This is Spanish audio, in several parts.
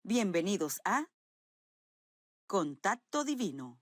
Bienvenidos a Contacto Divino.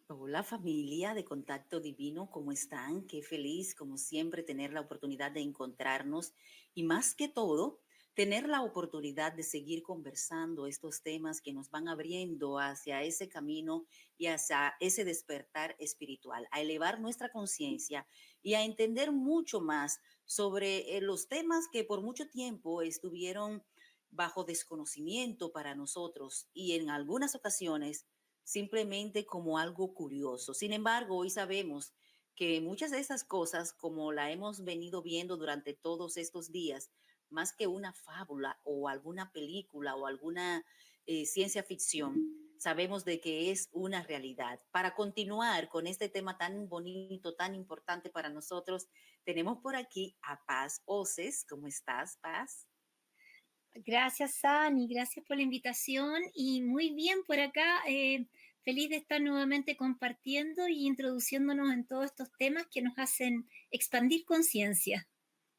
Hola familia de Contacto Divino, ¿cómo están? Qué feliz, como siempre, tener la oportunidad de encontrarnos y más que todo, tener la oportunidad de seguir conversando estos temas que nos van abriendo hacia ese camino y hacia ese despertar espiritual, a elevar nuestra conciencia y a entender mucho más sobre los temas que por mucho tiempo estuvieron bajo desconocimiento para nosotros y en algunas ocasiones simplemente como algo curioso. Sin embargo, hoy sabemos que muchas de esas cosas, como la hemos venido viendo durante todos estos días, más que una fábula o alguna película o alguna ciencia ficción, sabemos de que es una realidad. Para continuar con este tema tan bonito, tan importante para nosotros, tenemos por aquí a Paz Oces. ¿Cómo estás, Paz? Gracias, Sani, gracias por la invitación y muy bien por acá, feliz de estar nuevamente compartiendo y introduciéndonos en todos estos temas que nos hacen expandir conciencia.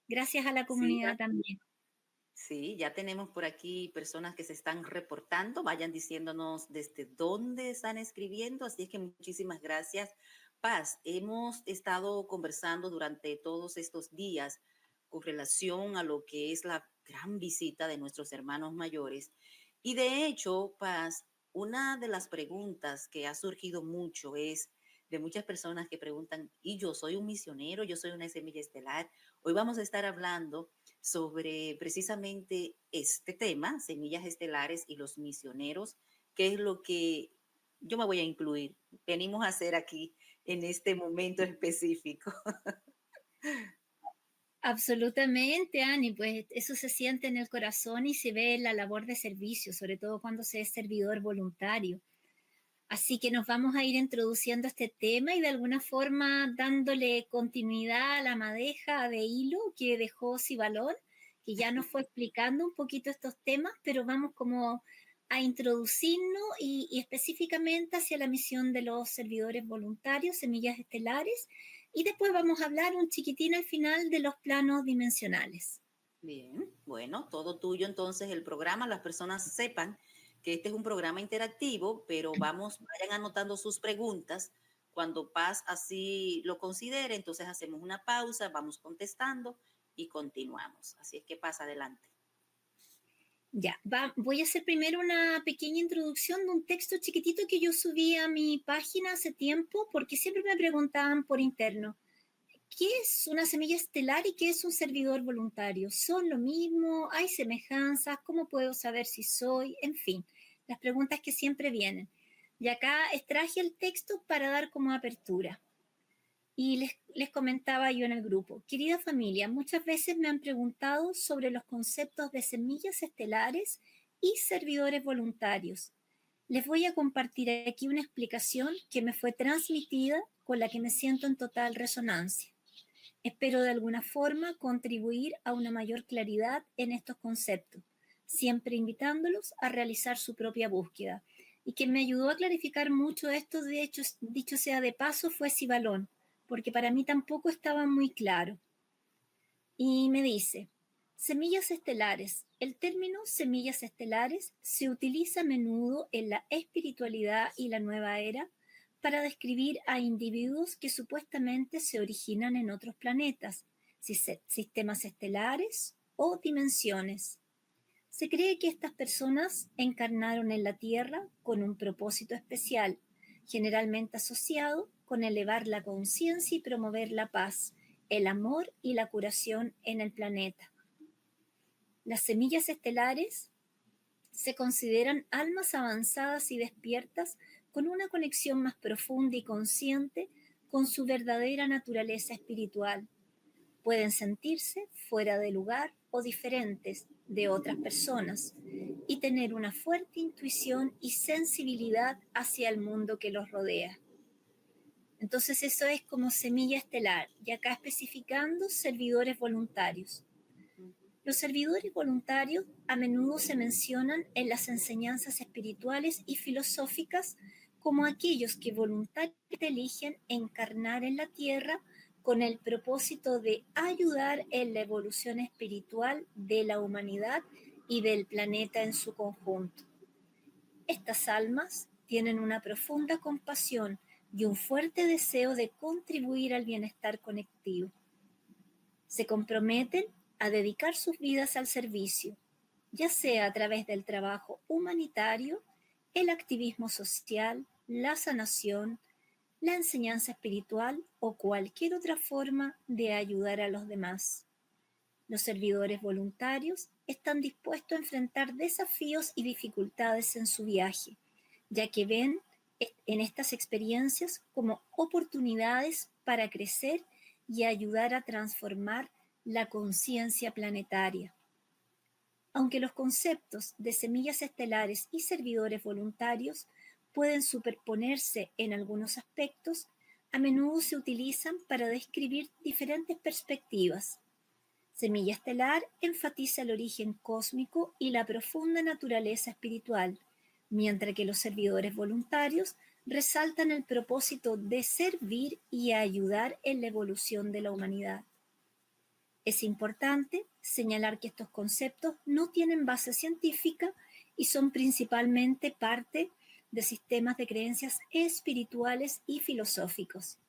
Gracias a la Sí, comunidad también. sí, ya tenemos por aquí personas que se están reportando, vayan diciéndonos desde dónde están escribiendo, así es que muchísimas gracias. Paz, hemos estado conversando durante todos estos días con relación a lo que es la gran visita de nuestros hermanos mayores. Y de hecho, Paz, una de las preguntas que ha surgido mucho es de muchas personas que preguntan, ¿y yo soy un misionero? ¿Yo soy una semilla estelar? Hoy vamos a estar hablando sobre precisamente este tema, semillas estelares y los misioneros, que es lo que yo me voy a incluir. Venimos a hacer aquí en este momento específico. Absolutamente, Ani, pues eso se siente en el corazón y se ve en la labor de servicio, sobre todo cuando se es servidor voluntario. Así que nos vamos a ir introduciendo este tema y de alguna forma dándole continuidad a la madeja de hilo que dejó Sibalón, que ya nos fue explicando un poquito estos temas, pero vamos como a introducirnos y específicamente hacia la misión de los servidores voluntarios, semillas estelares, y después vamos a hablar un chiquitín al final de los planos dimensionales. Bien, bueno, todo tuyo entonces el programa, las personas sepan que este es un programa interactivo, pero vayan anotando sus preguntas. Cuando Paz así lo considere, entonces hacemos una pausa, vamos contestando y continuamos. Así es que pasa adelante. Ya, voy a hacer primero una pequeña introducción de un texto chiquitito que yo subí a mi página hace tiempo, porque siempre me preguntaban por interno, ¿qué es una semilla estelar y qué es un servidor voluntario? ¿Son lo mismo? ¿Hay semejanzas? ¿Cómo puedo saber si soy? En fin, las preguntas que siempre vienen. Y acá extraje el texto para dar como apertura. Y les comentaba yo en el grupo, querida familia, muchas veces me han preguntado sobre los conceptos de semillas estelares y servidores voluntarios. Les voy a compartir aquí una explicación que me fue transmitida con la que me siento en total resonancia. Espero de alguna forma contribuir a una mayor claridad en estos conceptos, siempre invitándolos a realizar su propia búsqueda. Y quien me ayudó a clarificar mucho esto, de hecho, dicho sea de paso, fue Sibalón, porque para mí tampoco estaba muy claro. Y me dice, semillas estelares. El término semillas estelares se utiliza a menudo en la espiritualidad y la nueva era para describir a individuos que supuestamente se originan en otros planetas, sistemas estelares o dimensiones. Se cree que estas personas encarnaron en la Tierra con un propósito especial, generalmente asociado con elevar la conciencia y promover la paz, el amor y la curación en el planeta. Las semillas estelares se consideran almas avanzadas y despiertas con una conexión más profunda y consciente con su verdadera naturaleza espiritual. Pueden sentirse fuera de lugar o diferentes de otras personas y tener una fuerte intuición y sensibilidad hacia el mundo que los rodea. Entonces eso es como semilla estelar, y acá especificando servidores voluntarios. Los servidores voluntarios a menudo se mencionan en las enseñanzas espirituales y filosóficas como aquellos que voluntariamente eligen encarnar en la tierra con el propósito de ayudar en la evolución espiritual de la humanidad y del planeta en su conjunto. Estas almas tienen una profunda compasión y un fuerte deseo de contribuir al bienestar colectivo. Se comprometen a dedicar sus vidas al servicio, ya sea a través del trabajo humanitario, el activismo social, la sanación, la enseñanza espiritual o cualquier otra forma de ayudar a los demás. Los servidores voluntarios están dispuestos a enfrentar desafíos y dificultades en su viaje, ya que ven en estas experiencias como oportunidades para crecer y ayudar a transformar la conciencia planetaria. Aunque los conceptos de semillas estelares y servidores voluntarios pueden superponerse en algunos aspectos, a menudo se utilizan para describir diferentes perspectivas. Semilla estelar enfatiza el origen cósmico y la profunda naturaleza espiritual, mientras que los servidores voluntarios resaltan el propósito de servir y ayudar en la evolución de la humanidad. Es importante señalar que estos conceptos no tienen base científica y son principalmente parte de sistemas de creencias espirituales y filosóficos.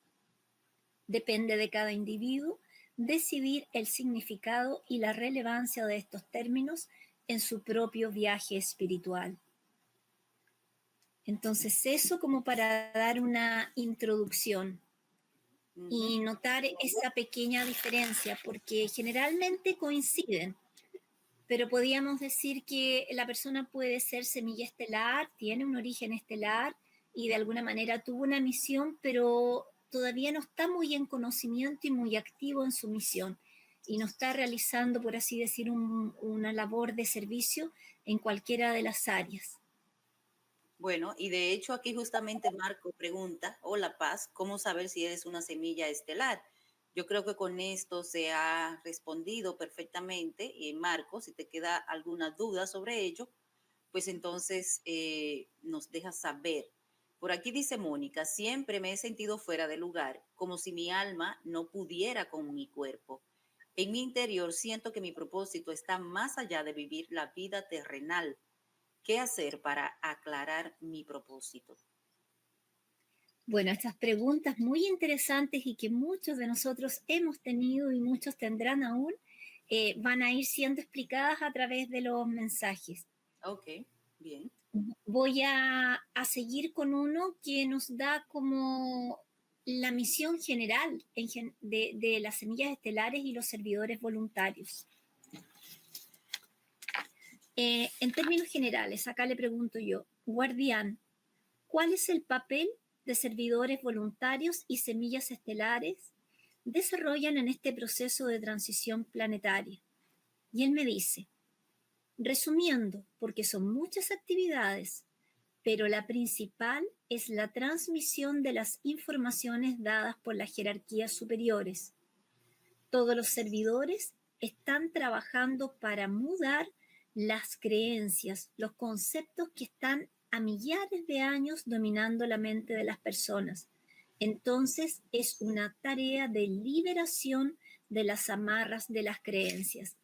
Depende de cada individuo decidir el significado y la relevancia de estos términos en su propio viaje espiritual. Entonces, eso como para dar una introducción y notar esa pequeña diferencia, porque generalmente coinciden, pero podríamos decir que la persona puede ser semilla estelar, tiene un origen estelar y de alguna manera tuvo una misión, pero todavía no está muy en conocimiento y muy activo en su misión y no está realizando, por así decir, una labor de servicio en cualquiera de las áreas. Bueno, y de hecho aquí justamente Marco pregunta, hola Paz, ¿cómo saber si eres una semilla estelar? Yo creo que con esto se ha respondido perfectamente. Y Marco, si te queda alguna duda sobre ello, pues entonces nos dejas saber. Por aquí dice Mónica, siempre me he sentido fuera de lugar, como si mi alma no pudiera con mi cuerpo. En mi interior siento que mi propósito está más allá de vivir la vida terrenal. ¿Qué hacer para aclarar mi propósito? Bueno, estas preguntas muy interesantes y que muchos de nosotros hemos tenido y muchos tendrán aún, van a ir siendo explicadas a través de los mensajes. Ok, bien. Voy a seguir con uno que nos da como la misión general de las semillas estelares y los servidores voluntarios. En términos generales, acá le pregunto yo, guardián, ¿cuál es el papel de servidores voluntarios y semillas estelares desarrollan en este proceso de transición planetaria? Y él me dice, resumiendo, porque son muchas actividades, pero la principal es la transmisión de las informaciones dadas por las jerarquías superiores. Todos los servidores están trabajando para mudar las creencias, los conceptos que están a millares de años dominando la mente de las personas. Entonces es una tarea de liberación de las amarras de las creencias.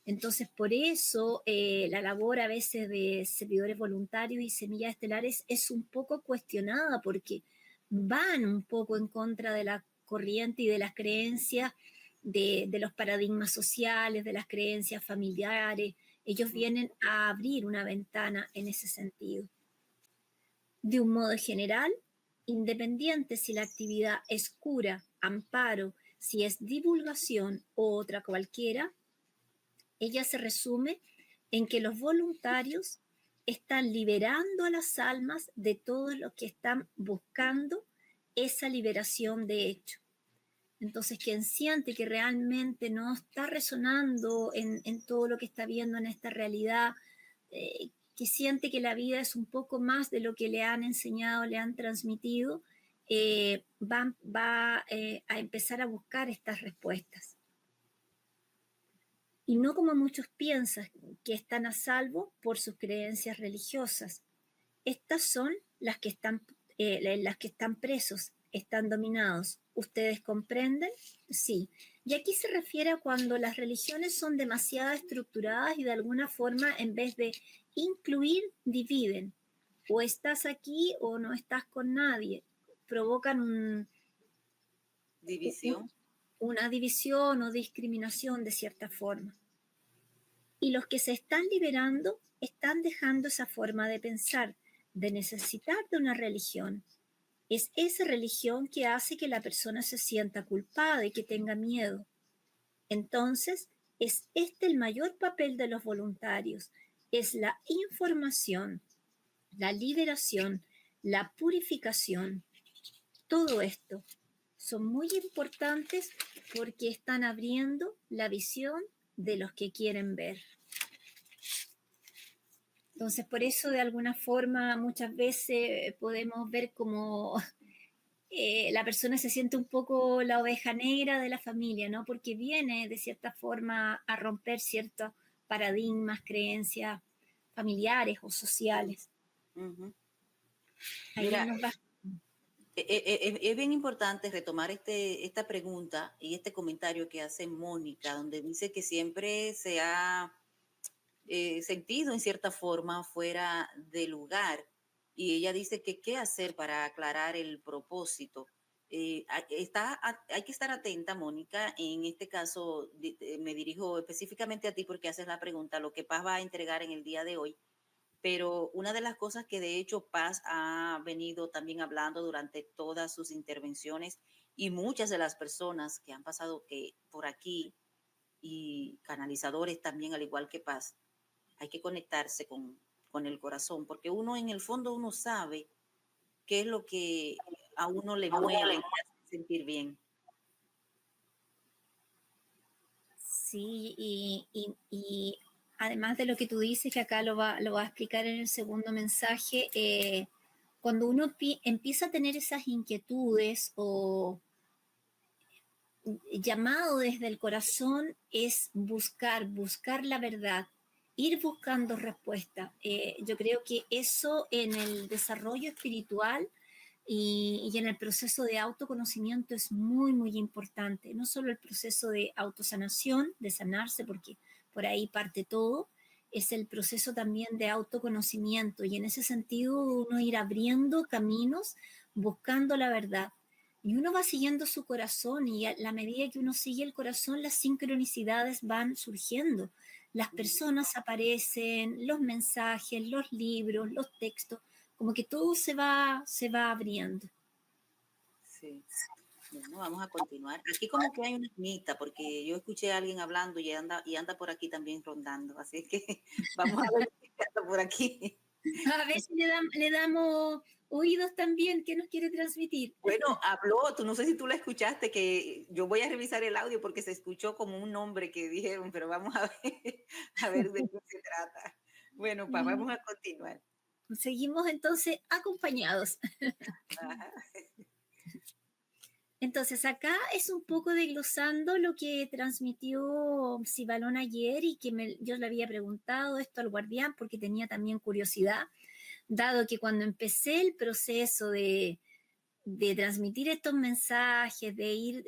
Entonces, por eso la labor a veces de servidores voluntarios y semillas estelares es un poco cuestionada porque van un poco en contra de la corriente y de las creencias de los paradigmas sociales, de las creencias familiares. Ellos vienen a abrir una ventana en ese sentido. De un modo general, independiente si la actividad es cura, amparo, si es divulgación o otra cualquiera, ella se resume en que los voluntarios están liberando a las almas de todo lo que están buscando esa liberación de hecho. Entonces, quien siente que realmente no está resonando en todo lo que está viendo en esta realidad, que siente que la vida es un poco más de lo que le han enseñado, le han transmitido, va a empezar a buscar estas respuestas. Y no como muchos piensan, que están a salvo por sus creencias religiosas. Estas son las que están presos están dominados. ¿Ustedes comprenden? Sí. Y aquí se refiere a cuando las religiones son demasiado estructuradas y de alguna forma, en vez de incluir, dividen. O estás aquí o no estás con nadie. Provocan División. una división o discriminación de cierta forma. Y los que se están liberando están dejando esa forma de pensar, de necesitar de una religión. Es esa religión que hace que la persona se sienta culpada y que tenga miedo. Entonces, es este el mayor papel de los voluntarios, es la información, la liberación, la purificación. Todo esto son muy importantes porque están abriendo la visión de los que quieren ver. Entonces, por eso de alguna forma muchas veces podemos ver como la persona se siente un poco la oveja negra de la familia, ¿no? Porque viene de cierta forma a romper ciertos paradigmas, creencias familiares o sociales. Ujú. Ahí Mira, nos va. es bien importante retomar esta pregunta y este comentario que hace Mónica, donde dice que siempre se ha sentido en cierta forma fuera de lugar. Y ella dice que qué hacer para aclarar el propósito. Hay que estar atenta, Mónica. En este caso, me dirijo específicamente a ti porque haces la pregunta, lo que Paz va a entregar en el día de hoy. Pero una de las cosas que de hecho Paz ha venido también hablando durante todas sus intervenciones y muchas de las personas que han pasado por aquí y canalizadores también, al igual que Paz, hay que conectarse con el corazón, porque uno en el fondo uno sabe qué es lo que a uno le mueve y le hace sentir bien. Sí, y además de lo que tú dices, que acá lo va a explicar en el segundo mensaje, cuando uno empieza a tener esas inquietudes o llamado desde el corazón es buscar la verdad, ir buscando respuesta. Yo creo que eso en el desarrollo espiritual y en el proceso de autoconocimiento es muy, muy importante. No solo el proceso de autosanación, de sanarse, porque por ahí parte todo, es el proceso también de autoconocimiento y en ese sentido uno ir abriendo caminos, buscando la verdad. Y uno va siguiendo su corazón y a la medida que uno sigue el corazón, las sincronicidades van surgiendo. Las personas aparecen, los mensajes, los libros, los textos, como que todo se va abriendo. Sí. Bueno, vamos a continuar. Aquí como que hay una ermita, porque yo escuché a alguien hablando y anda por aquí también rondando. Así es que vamos a ver qué anda por aquí. A ver si le damos oídos también, ¿qué nos quiere transmitir? Bueno, habló, tú no sé si tú la escuchaste, que yo voy a revisar el audio porque se escuchó como un nombre que dijeron, pero vamos a ver de qué se trata. Bueno, vamos a continuar. Seguimos entonces acompañados. Ajá. Entonces acá es un poco desglosando lo que transmitió Sibalón ayer y que yo le había preguntado esto al guardián porque tenía también curiosidad, dado que cuando empecé el proceso de transmitir estos mensajes, de ir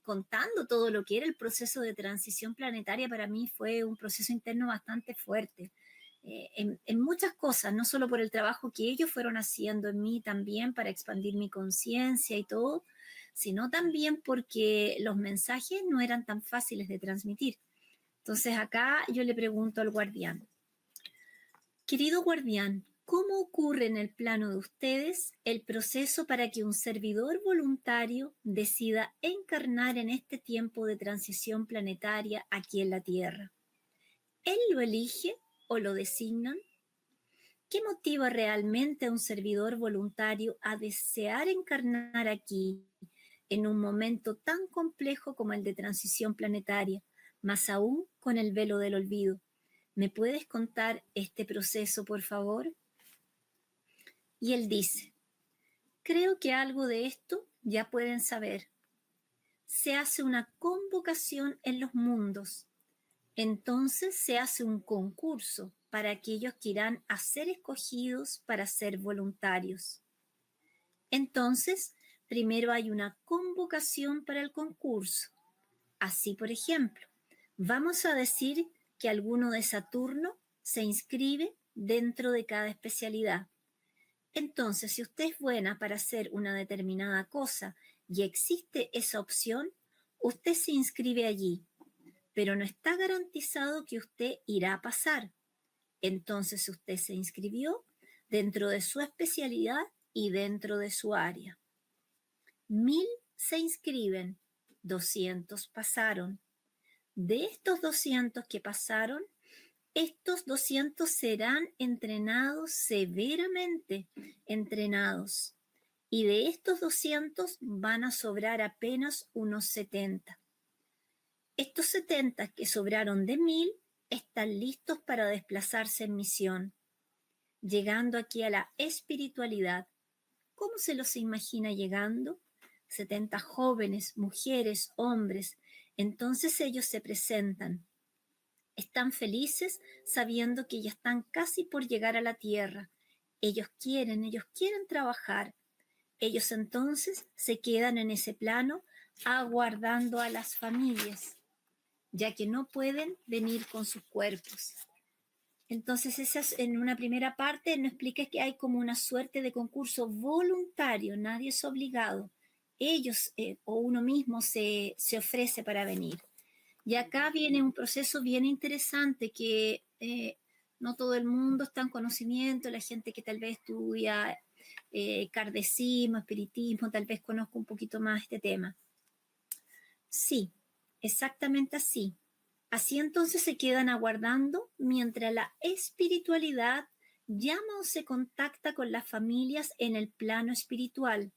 contando todo lo que era el proceso de transición planetaria, para mí fue un proceso interno bastante fuerte. En muchas cosas, no solo por el trabajo que ellos fueron haciendo en mí también para expandir mi conciencia y todo, sino también porque los mensajes no eran tan fáciles de transmitir. Entonces acá yo le pregunto al guardián, querido guardián, ¿cómo ocurre en el plano de ustedes el proceso para que un servidor voluntario decida encarnar en este tiempo de transición planetaria aquí en la Tierra? ¿Él lo elige o lo designan? ¿Qué motiva realmente a un servidor voluntario a desear encarnar aquí en un momento tan complejo como el de transición planetaria, más aún con el velo del olvido? ¿Me puedes contar este proceso, por favor? Y él dice, creo que algo de esto ya pueden saber. Se hace una convocación en los mundos. Entonces se hace un concurso para aquellos que irán a ser escogidos para ser voluntarios. Entonces, primero hay una convocación para el concurso. Así, por ejemplo, vamos a decir que alguno de Saturno se inscribe dentro de cada especialidad. Entonces, si usted es buena para hacer una determinada cosa y existe esa opción, usted se inscribe allí, pero no está garantizado que usted irá a pasar. Entonces, usted se inscribió dentro de su especialidad y dentro de su área. 1000 se inscriben, 200 pasaron. De estos 200 que pasaron, estos 200 serán entrenados severamente, entrenados. Y de estos 200 van a sobrar apenas unos 70. Estos 70 que sobraron de 1000 están listos para desplazarse en misión, llegando aquí a la espiritualidad. ¿Cómo se los imagina llegando? 70 jóvenes, mujeres, hombres. Entonces ellos se presentan. Están felices sabiendo que ya están casi por llegar a la tierra. Ellos quieren trabajar. Ellos entonces se quedan en ese plano aguardando a las familias, ya que no pueden venir con sus cuerpos. Entonces, esa es, en una primera parte, nos explica que hay como una suerte de concurso voluntario, nadie es obligado. Ellos o uno mismo se ofrece para venir. Y acá viene un proceso bien interesante que no todo el mundo está en conocimiento, la gente que tal vez estudia kardecismo, espiritismo, tal vez conozca un poquito más este tema. Sí, exactamente así. Así entonces se quedan aguardando mientras la espiritualidad llama o se contacta con las familias en el plano espiritual.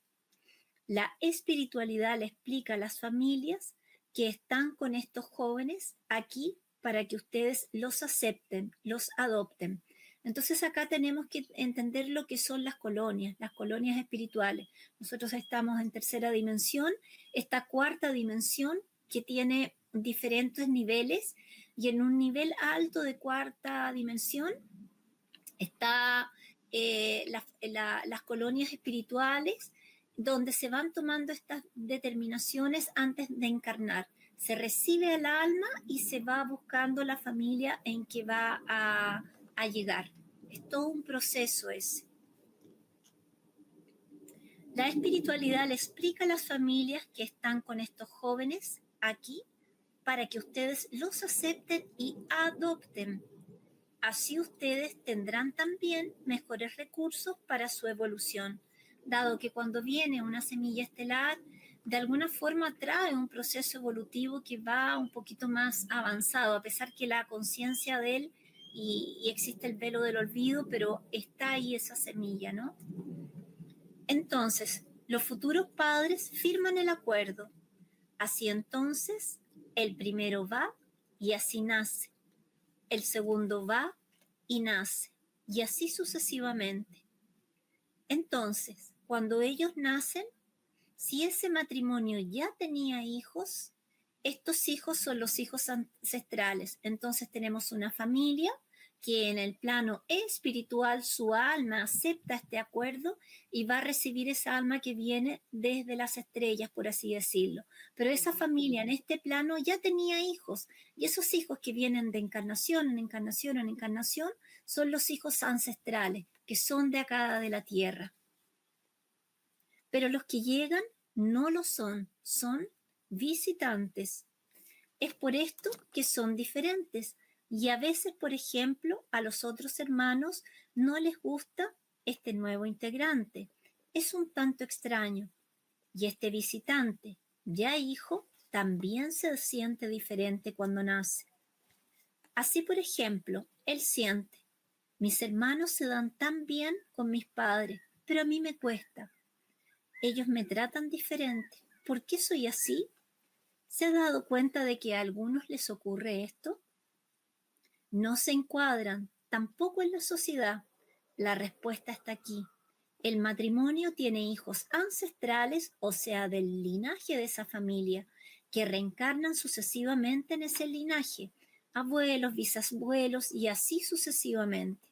La espiritualidad le explica a las familias que están con estos jóvenes aquí para que ustedes los acepten, los adopten. Entonces acá tenemos que entender lo que son las colonias espirituales. Nosotros estamos en tercera dimensión, esta cuarta dimensión que tiene diferentes niveles, y en un nivel alto de cuarta dimensión está las colonias espirituales, donde se van tomando estas determinaciones antes de encarnar. Se recibe al alma y se va buscando la familia en que va a llegar. Es todo un proceso ese. La espiritualidad le explica a las familias que están con estos jóvenes aquí para que ustedes los acepten y adopten. Así ustedes tendrán también mejores recursos para su evolución, dado que cuando viene una semilla estelar, de alguna forma trae un proceso evolutivo que va un poquito más avanzado, a pesar que la conciencia de él y existe el velo del olvido, pero está ahí esa semilla, ¿no? Entonces, los futuros padres firman el acuerdo. Así entonces, el primero va y así nace. El segundo va y nace, y así sucesivamente. Entonces, cuando ellos nacen, si ese matrimonio ya tenía hijos, estos hijos son los hijos ancestrales. Entonces tenemos una familia que en el plano espiritual su alma acepta este acuerdo y va a recibir esa alma que viene desde las estrellas, por así decirlo. Pero esa familia en este plano ya tenía hijos, y esos hijos que vienen de encarnación en encarnación en encarnación son los hijos ancestrales, que son de acá de la tierra. Pero los que llegan no lo son, son visitantes. Es por esto que son diferentes. Y a veces, por ejemplo, a los otros hermanos no les gusta este nuevo integrante. Es un tanto extraño. Y este visitante, ya hijo, también se siente diferente cuando nace. Así, por ejemplo, él siente: mis hermanos se dan tan bien con mis padres, pero a mí me cuesta. Ellos me tratan diferente. ¿Por qué soy así? ¿Se ha dado cuenta de que a algunos les ocurre esto? No se encuadran tampoco en la sociedad. La respuesta está aquí. El matrimonio tiene hijos ancestrales, o sea, del linaje de esa familia, que reencarnan sucesivamente en ese linaje, abuelos, bisabuelos y así sucesivamente.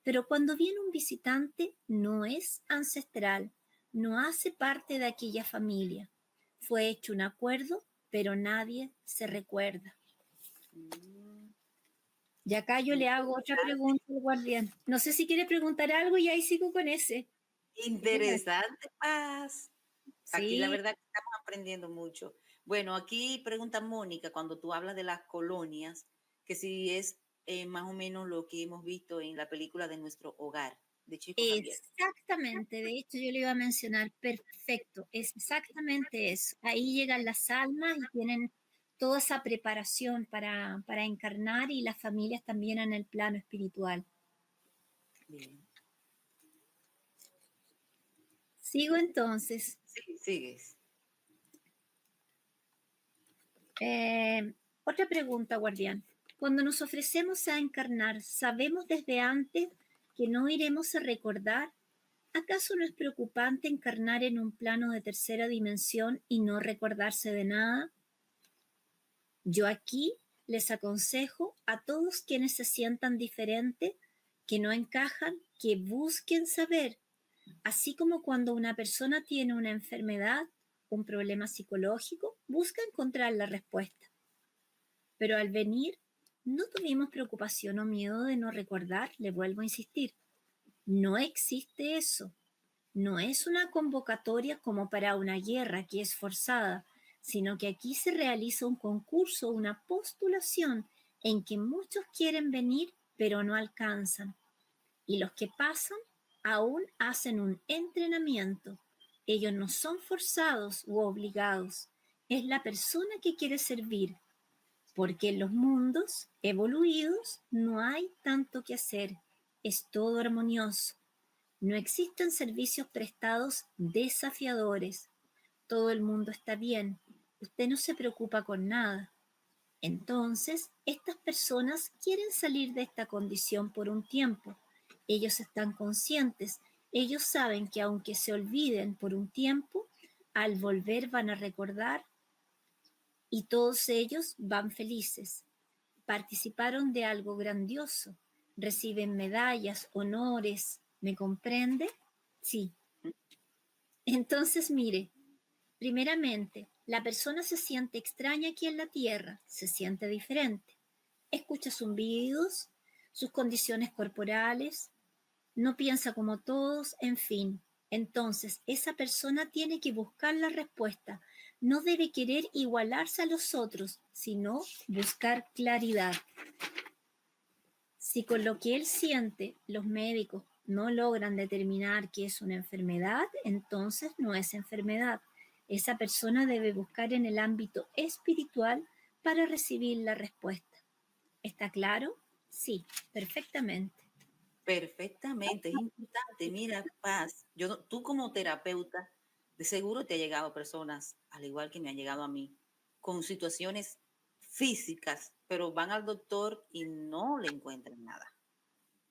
Pero cuando viene un visitante, no es ancestral, no hace parte de aquella familia. Fue hecho un acuerdo, pero nadie se recuerda. Mm, Y acá yo le hago otra pregunta al guardián. No sé si quiere preguntar algo y ahí sigo con ese. interesante, Paz. Aquí la Sí, verdad que estamos aprendiendo mucho. Bueno, aquí pregunta Mónica, cuando tú hablas de las colonias, que si es más o menos lo que hemos visto en la película de Nuestro Hogar, de Chico Javier. exactamente. De hecho, yo le iba a mencionar, perfecto, es exactamente eso. Ahí llegan las almas y tienen toda esa preparación para encarnar y las familias también en el plano espiritual. Bien. Sigo entonces. Sí, sigues. Otra pregunta, guardián. Cuando nos ofrecemos a encarnar, ¿sabemos desde antes que no iremos a recordar? ¿Acaso no es preocupante encarnar en un plano de tercera dimensión y no recordarse de nada? Yo aquí les aconsejo a todos quienes se sientan diferentes, que no encajan, que busquen saber, así como cuando una persona tiene una enfermedad, un problema psicológico, busca encontrar la respuesta. Pero al venir, no tuvimos preocupación o miedo de no recordar, le vuelvo a insistir. No existe eso. No es una convocatoria como para una guerra que es forzada, sino que aquí se realiza un concurso, una postulación en que muchos quieren venir pero no alcanzan. Y los que pasan aún hacen un entrenamiento. Ellos no son forzados u obligados. Es la persona que quiere servir, porque en los mundos evoluidos no hay tanto que hacer, es todo armonioso. No existen servicios prestados desafiadores. Todo el mundo está bien. Usted no se preocupa con nada. Entonces, estas personas quieren salir de esta condición por un tiempo. Ellos están conscientes. Ellos saben que aunque se olviden por un tiempo, al volver van a recordar y todos ellos van felices. Participaron de algo grandioso, reciben medallas, honores, ¿me comprende? Sí. Entonces, mire, primeramente, la persona se siente extraña aquí en la Tierra, se siente diferente. Escucha zumbidos, sus condiciones corporales, no piensa como todos, en fin. Entonces, esa persona tiene que buscar la respuesta. No debe querer igualarse a los otros, sino buscar claridad. Si con lo que él siente los médicos no logran determinar que es una enfermedad, entonces no es enfermedad. Esa persona debe buscar en el ámbito espiritual para recibir la respuesta. ¿Está claro? Sí, perfectamente. Perfectamente, es importante. Mira, Paz, tú como terapeuta, de seguro te ha llegado personas, al igual que me han llegado a mí, con situaciones físicas, pero van al doctor y no le encuentran nada.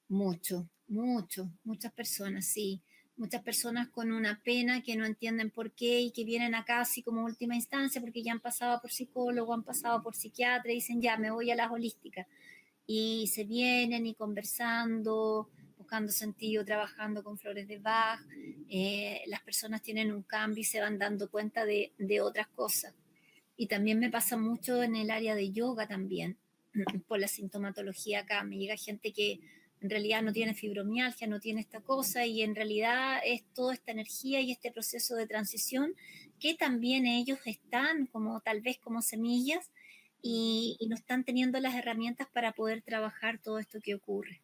Muchas personas, sí. Muchas personas con una pena que no entienden por qué y que vienen acá así como última instancia porque ya han pasado por psicólogo, han pasado por psiquiatra y dicen ya me voy a las holísticas. Y se vienen y conversando, buscando sentido, trabajando con flores de Bach. Las personas tienen un cambio y se van dando cuenta de otras cosas. Y también me pasa mucho en el área de yoga también, por la sintomatología acá. Me llega gente que en realidad no tiene fibromialgia, no tiene esta cosa y en realidad es toda esta energía y este proceso de transición que también ellos están como tal vez como semillas y no están teniendo las herramientas para poder trabajar todo esto que ocurre.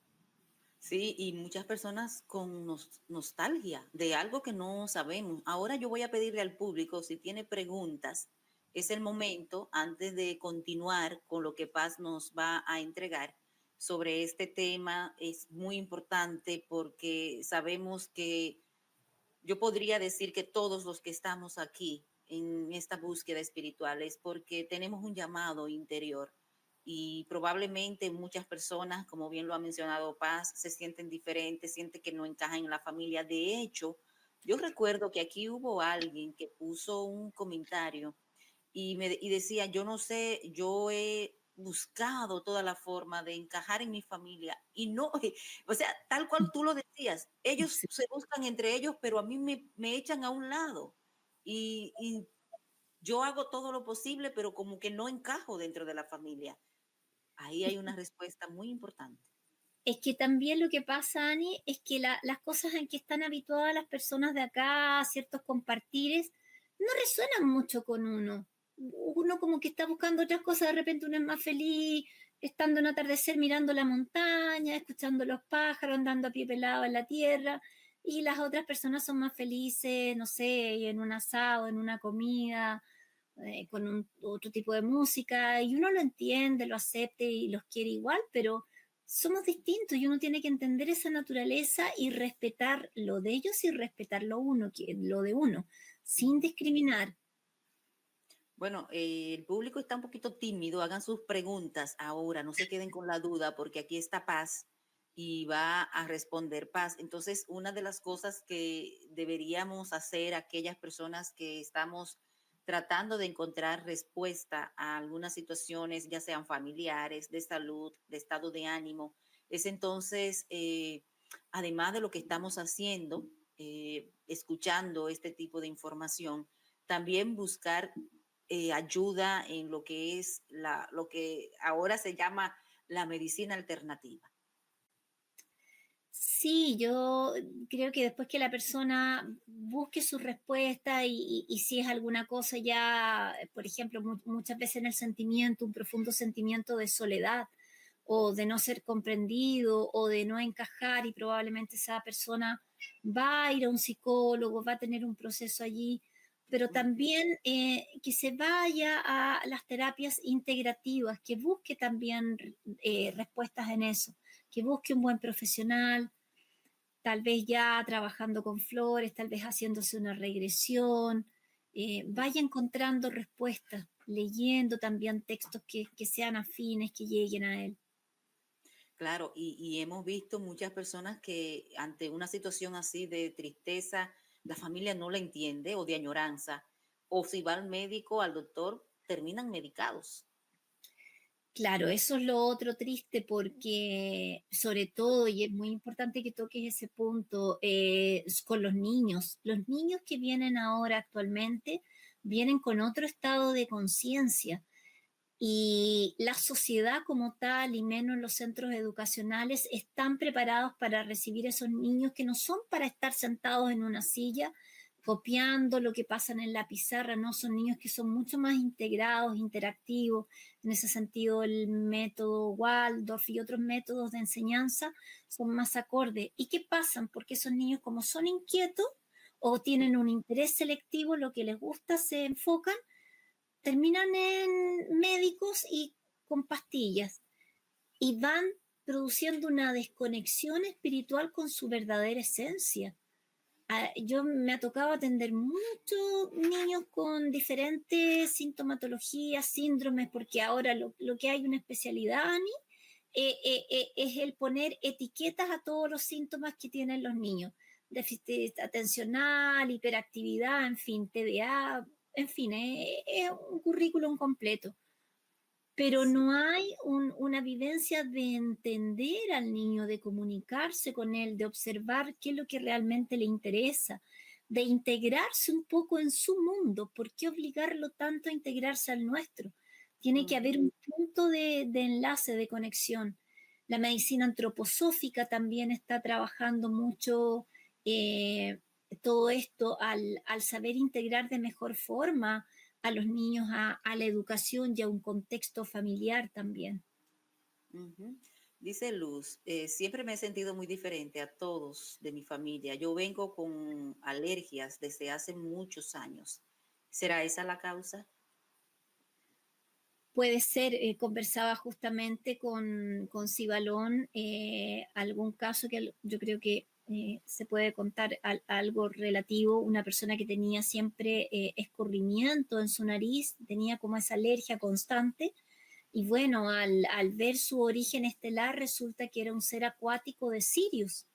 Sí, y muchas personas con nostalgia de algo que no sabemos. Ahora yo voy a pedirle al público, si tiene preguntas, es el momento, antes de continuar con lo que Paz nos va a entregar sobre este tema. Es muy importante porque sabemos que yo podría decir que todos los que estamos aquí en esta búsqueda espiritual es porque tenemos un llamado interior y probablemente muchas personas, como bien lo ha mencionado Paz, se sienten diferentes, sienten que no encajan en la familia. De hecho, yo recuerdo que aquí hubo alguien que puso un comentario y decía, yo no sé, yo he buscado toda la forma de encajar en mi familia y no, o sea, tal cual tú lo decías, ellos Sí. se buscan entre ellos, pero a mí me echan a un lado y yo hago todo lo posible, pero como que no encajo dentro de la familia. Ahí hay una respuesta muy importante. Es que también lo que pasa, Ani, es que las cosas en que están habituadas las personas de acá, ciertos compartires, no resuenan mucho con uno. Uno como que está buscando otras cosas, de repente uno es más feliz estando en atardecer mirando la montaña, escuchando los pájaros, andando a pie pelado en la tierra, y las otras personas son más felices, no sé, en un asado, en una comida, con otro tipo de música, y uno lo entiende, lo acepta y los quiere igual, pero somos distintos y uno tiene que entender esa naturaleza y respetar lo de ellos y respetar lo de uno, sin Ujú. discriminar. Bueno, el público está un poquito tímido, hagan sus preguntas ahora, no se queden con la duda porque aquí está Paz y va a responder Paz. Entonces, una de las cosas que deberíamos hacer aquellas personas que estamos tratando de encontrar respuesta a algunas situaciones, ya sean familiares, de salud, de estado de ánimo, es entonces, además de lo que estamos haciendo, escuchando este tipo de información, también buscar ayuda en lo que es lo que ahora se llama la medicina alternativa. Sí, yo creo que después que la persona busque su respuesta y si es alguna cosa ya, por ejemplo, muchas veces en el sentimiento, un profundo sentimiento de soledad o de no ser comprendido o de no encajar y probablemente esa persona va a ir a un psicólogo, va a tener un proceso allí, pero Ujú. también que se vaya a las terapias integrativas, que busque también respuestas en eso, que busque un buen profesional, tal vez ya trabajando con flores, tal vez haciéndose una regresión, vaya encontrando respuestas, leyendo también textos que sean afines, que lleguen a él. Claro, y hemos visto muchas personas que ante una situación así de tristeza, la familia no la entiende o de añoranza, o si va al médico, al doctor, terminan medicados. Claro, eso es lo otro triste porque sobre todo, y es muy importante que toques ese punto, es con los niños que vienen ahora actualmente vienen con otro estado de conciencia. Y la sociedad como tal, y menos los centros educacionales, están preparados para recibir esos niños que no son para estar sentados en una silla copiando lo que pasa en la pizarra, no, son niños que son mucho más integrados, interactivos. En ese sentido, el método Waldorf y otros métodos de enseñanza son más acordes. ¿Y qué pasan? Porque esos niños, como son inquietos o tienen un interés selectivo, lo que les gusta, se enfocan, terminan en médicos y con pastillas y van produciendo una desconexión espiritual con su verdadera esencia. Yo me ha tocado atender muchos niños con diferentes sintomatologías, síndromes, porque ahora lo que hay una especialidad, Ani, es el poner etiquetas a todos los síntomas que tienen los niños. Déficit atencional, hiperactividad, en fin, TDA, en fin, es un currículum completo. Pero Sí. no hay una vivencia de entender al niño, de comunicarse con él, de observar qué es lo que realmente le interesa, de integrarse un poco en su mundo. ¿Por qué obligarlo tanto a integrarse al nuestro? Tiene que Ujú. haber un punto de enlace, de conexión. La medicina antroposófica también está trabajando mucho eh, todo esto al saber integrar de mejor forma a los niños a la educación y a un contexto familiar también. Ujú. Dice Luz, siempre me he sentido muy diferente a todos de mi familia. Yo vengo con alergias desde hace muchos años. ¿Será esa la causa? Puede ser, conversaba justamente con Cibalón, algún caso que yo creo que se puede contar algo relativo, una persona que tenía siempre escurrimiento en su nariz, tenía como esa alergia constante. Y bueno, al ver su origen estelar, resulta que era un ser acuático de Sirius.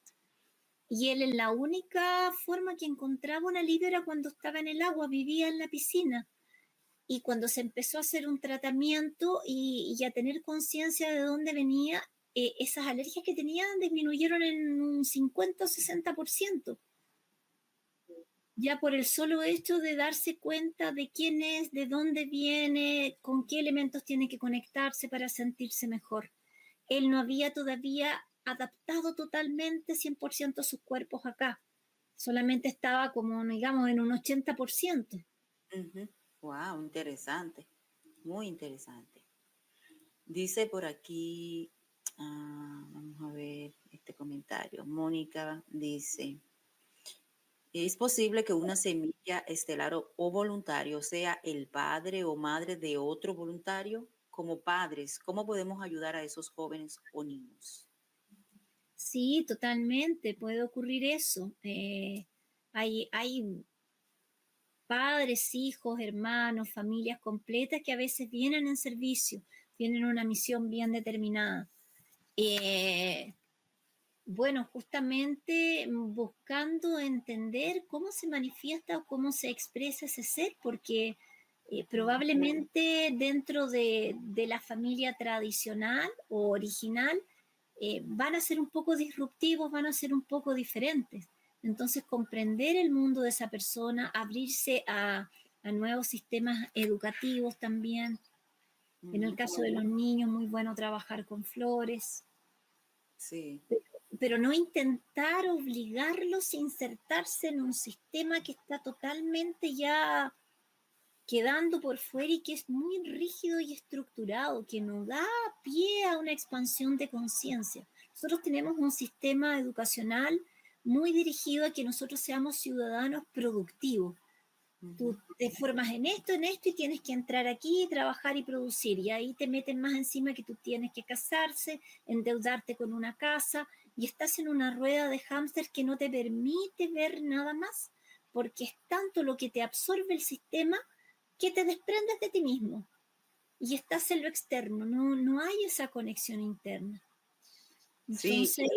Y él en la única forma que encontraba un alivio era cuando estaba en el agua, vivía en la piscina. y cuando se empezó a hacer un tratamiento y a tener conciencia de dónde venía, esas alergias que tenía disminuyeron en un 50 o 60%. Ya por el solo hecho de darse cuenta de quién es, de dónde viene, con qué elementos tiene que conectarse para sentirse mejor. Él no había todavía adaptado totalmente 100% sus cuerpos acá. Solamente estaba como, digamos, en un 80%. Wow, interesante, muy interesante. Dice por aquí, vamos a ver este comentario. Mónica dice, ¿es posible que una semilla estelar o voluntario sea el padre o madre de otro voluntario? Como padres, ¿cómo podemos ayudar a esos jóvenes o niños? Sí, totalmente, puede ocurrir eso. Hay padres, hijos, hermanos, familias completas que a veces vienen en servicio, tienen una misión bien determinada. Bueno, justamente buscando entender cómo se manifiesta o cómo se expresa ese ser, porque probablemente dentro de la familia tradicional o original van a ser un poco disruptivos, van a ser un poco diferentes. Entonces, comprender el mundo de esa persona, abrirse a nuevos sistemas educativos también. En el caso de los niños, muy bueno trabajar con flores. Sí. Pero no intentar obligarlos a insertarse en un sistema que está totalmente ya quedando por fuera y que es muy rígido y estructurado, que no da pie a una expansión de conciencia. Nosotros tenemos un sistema educacional muy dirigido a que nosotros seamos ciudadanos productivos. Tú te formas en esto y tienes que entrar aquí, trabajar y producir. Y ahí te meten más encima que tú tienes que casarse, endeudarte con una casa y estás en una rueda de hámster que no te permite ver nada más, porque es tanto lo que te absorbe el sistema que te desprendes de ti mismo y estás en lo externo, no hay esa conexión interna. Sí, Entonces,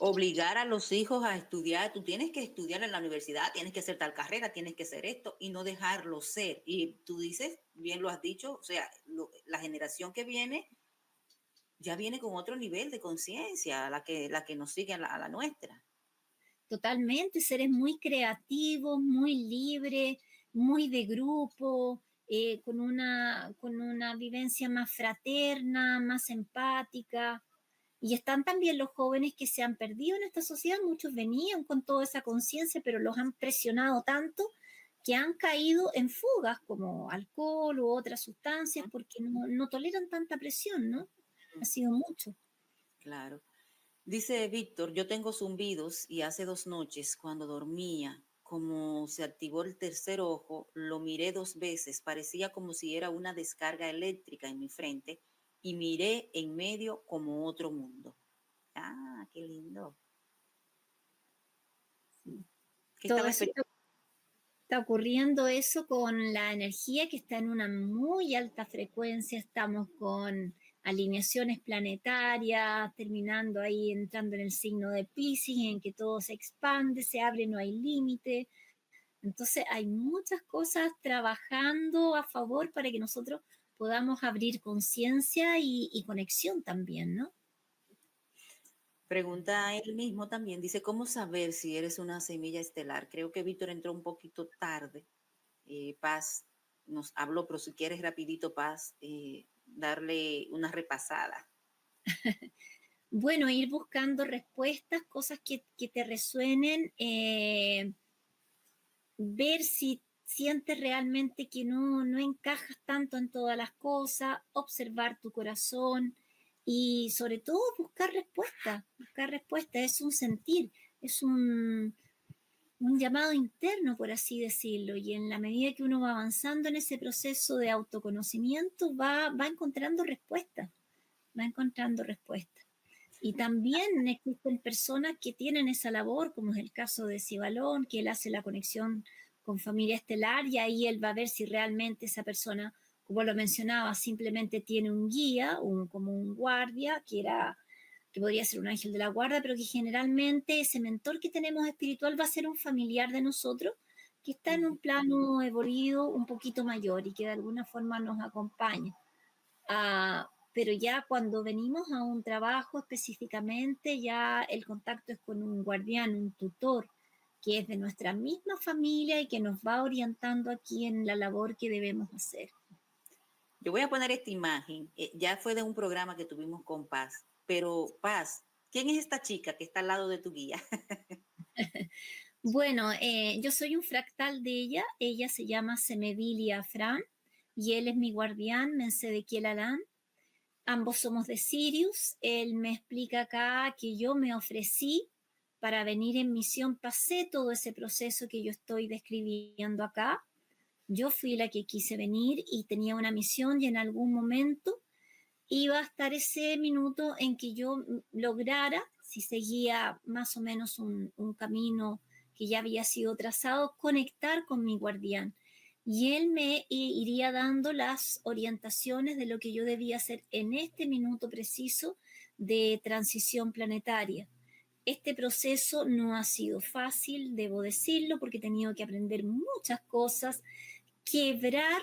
obligar a los hijos a estudiar, tú tienes que estudiar en la universidad, tienes que hacer tal carrera, tienes que hacer esto y no dejarlo ser. Y tú dices, bien lo has dicho, o sea, la generación que viene ya viene con otro nivel de conciencia, la que nos sigue a la nuestra. totalmente, seres muy creativos, muy libres, muy de grupo, con una vivencia más fraterna, más empática. Y están también los jóvenes que se han perdido en esta sociedad, muchos venían con toda esa conciencia, pero los han presionado tanto que han caído en fugas como alcohol u otras sustancias porque no toleran tanta presión, ¿no? Ha sido mucho. Claro. Dice Víctor, yo tengo zumbidos y hace 2 noches cuando dormía, como se activó el tercer ojo, lo miré 2 veces, parecía como si era una descarga eléctrica en mi frente y miré en medio como otro mundo. Ah, qué lindo. ¿Qué Todo estaba eso está ocurriendo eso con la energía que está en una muy alta frecuencia, estamos con alineaciones planetarias, terminando ahí, entrando en el signo de Piscis, en que todo se expande, se abre, no hay límite. Entonces hay muchas cosas trabajando a favor para que nosotros podamos abrir conciencia y conexión también, ¿no? Pregunta a él mismo también, dice, ¿cómo saber si eres una semilla estelar? Creo que Víctor entró un poquito tarde. Paz nos habló, pero si quieres rapidito, Paz, darle una repasada. Bueno, ir buscando respuestas, cosas que te resuenen, ver si sientes realmente que no encajas tanto en todas las cosas, observar tu corazón y sobre todo buscar respuestas. Buscar respuestas es un sentir, es un llamado interno, por así decirlo, y en la medida que uno va avanzando en ese proceso de autoconocimiento, va encontrando respuestas, va encontrando respuestas. Y también existen personas que tienen esa labor, como es el caso de Cibalón, que él hace la conexión con familia estelar y ahí él va a ver si realmente esa persona, como lo mencionaba, simplemente tiene un guía, como un guardia, que podría ser un ángel de la guarda, pero que generalmente ese mentor que tenemos espiritual va a ser un familiar de nosotros, que está en un plano evoluido un poquito mayor y que de alguna forma nos acompaña. Pero ya cuando venimos a un trabajo específicamente, ya el contacto es con un guardián, un tutor, que es de nuestra misma familia y que nos va orientando aquí en la labor que debemos hacer. Yo voy a poner esta imagen, ya fue de un programa que tuvimos con Paz, pero Paz, ¿quién es esta chica que está al lado de tu guía? Bueno, yo soy un fractal de ella se llama Semedilia Fran y él es mi guardián, Mensedequiel Alán. Ambos somos de Sirius. Él me explica acá que yo me ofrecí para venir en misión, pasé todo ese proceso que yo estoy describiendo acá. Yo fui la que quise venir y tenía una misión y en algún momento iba a estar ese minuto en que yo lograra, si seguía más o menos un camino que ya había sido trazado, conectar con mi guardián. Y él me iría dando las orientaciones de lo que yo debía hacer en este minuto preciso de transición planetaria. Este proceso no ha sido fácil, debo decirlo, porque he tenido que aprender muchas cosas, quebrar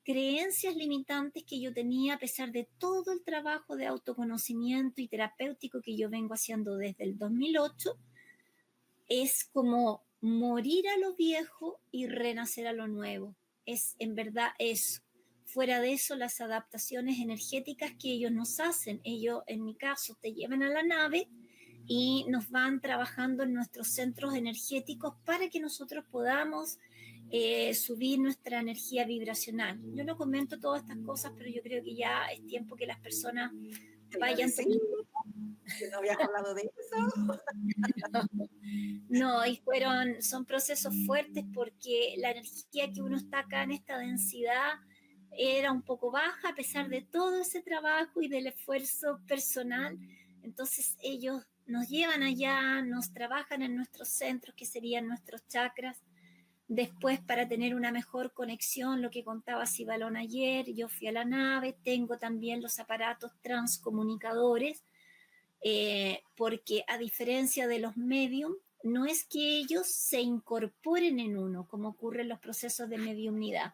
creencias limitantes que yo tenía a pesar de todo el trabajo de autoconocimiento y terapéutico que yo vengo haciendo desde el 2008. Es como morir a lo viejo y renacer a lo nuevo. Es en verdad eso. Fuera de eso, las adaptaciones energéticas que ellos nos hacen, ellos en mi caso te llevan a la nave y nos van trabajando en nuestros centros energéticos para que nosotros podamos subir nuestra energía vibracional. Yo no comento todas estas cosas, pero yo creo que ya es tiempo que las personas Te iba a vayan decir tomando. que no habías hablado de eso. No, y son procesos fuertes porque la energía que uno está acá en esta densidad era un poco baja a pesar de todo ese trabajo y del esfuerzo personal. Entonces ellos nos llevan allá, nos trabajan en nuestros centros, que serían nuestros chakras. Después, para tener una mejor conexión, lo que contaba Sibalón ayer, yo fui a la nave, tengo también los aparatos transcomunicadores, porque a diferencia de los medium, no es que ellos se incorporen en uno, como ocurre en los procesos de mediumnidad.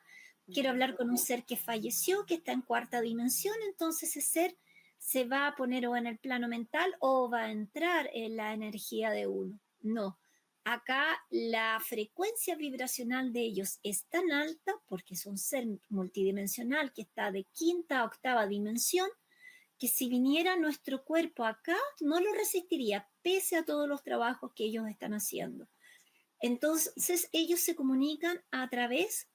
Quiero hablar con un ser que falleció, que está en cuarta dimensión, entonces ese ser se va a poner o en el plano mental o va a entrar en la energía de uno. No, acá la frecuencia vibracional de ellos es tan alta porque es un ser multidimensional que está de quinta a octava dimensión, que si viniera nuestro cuerpo acá, no lo resistiría, pese a todos los trabajos que ellos están haciendo. Entonces, ellos se comunican a través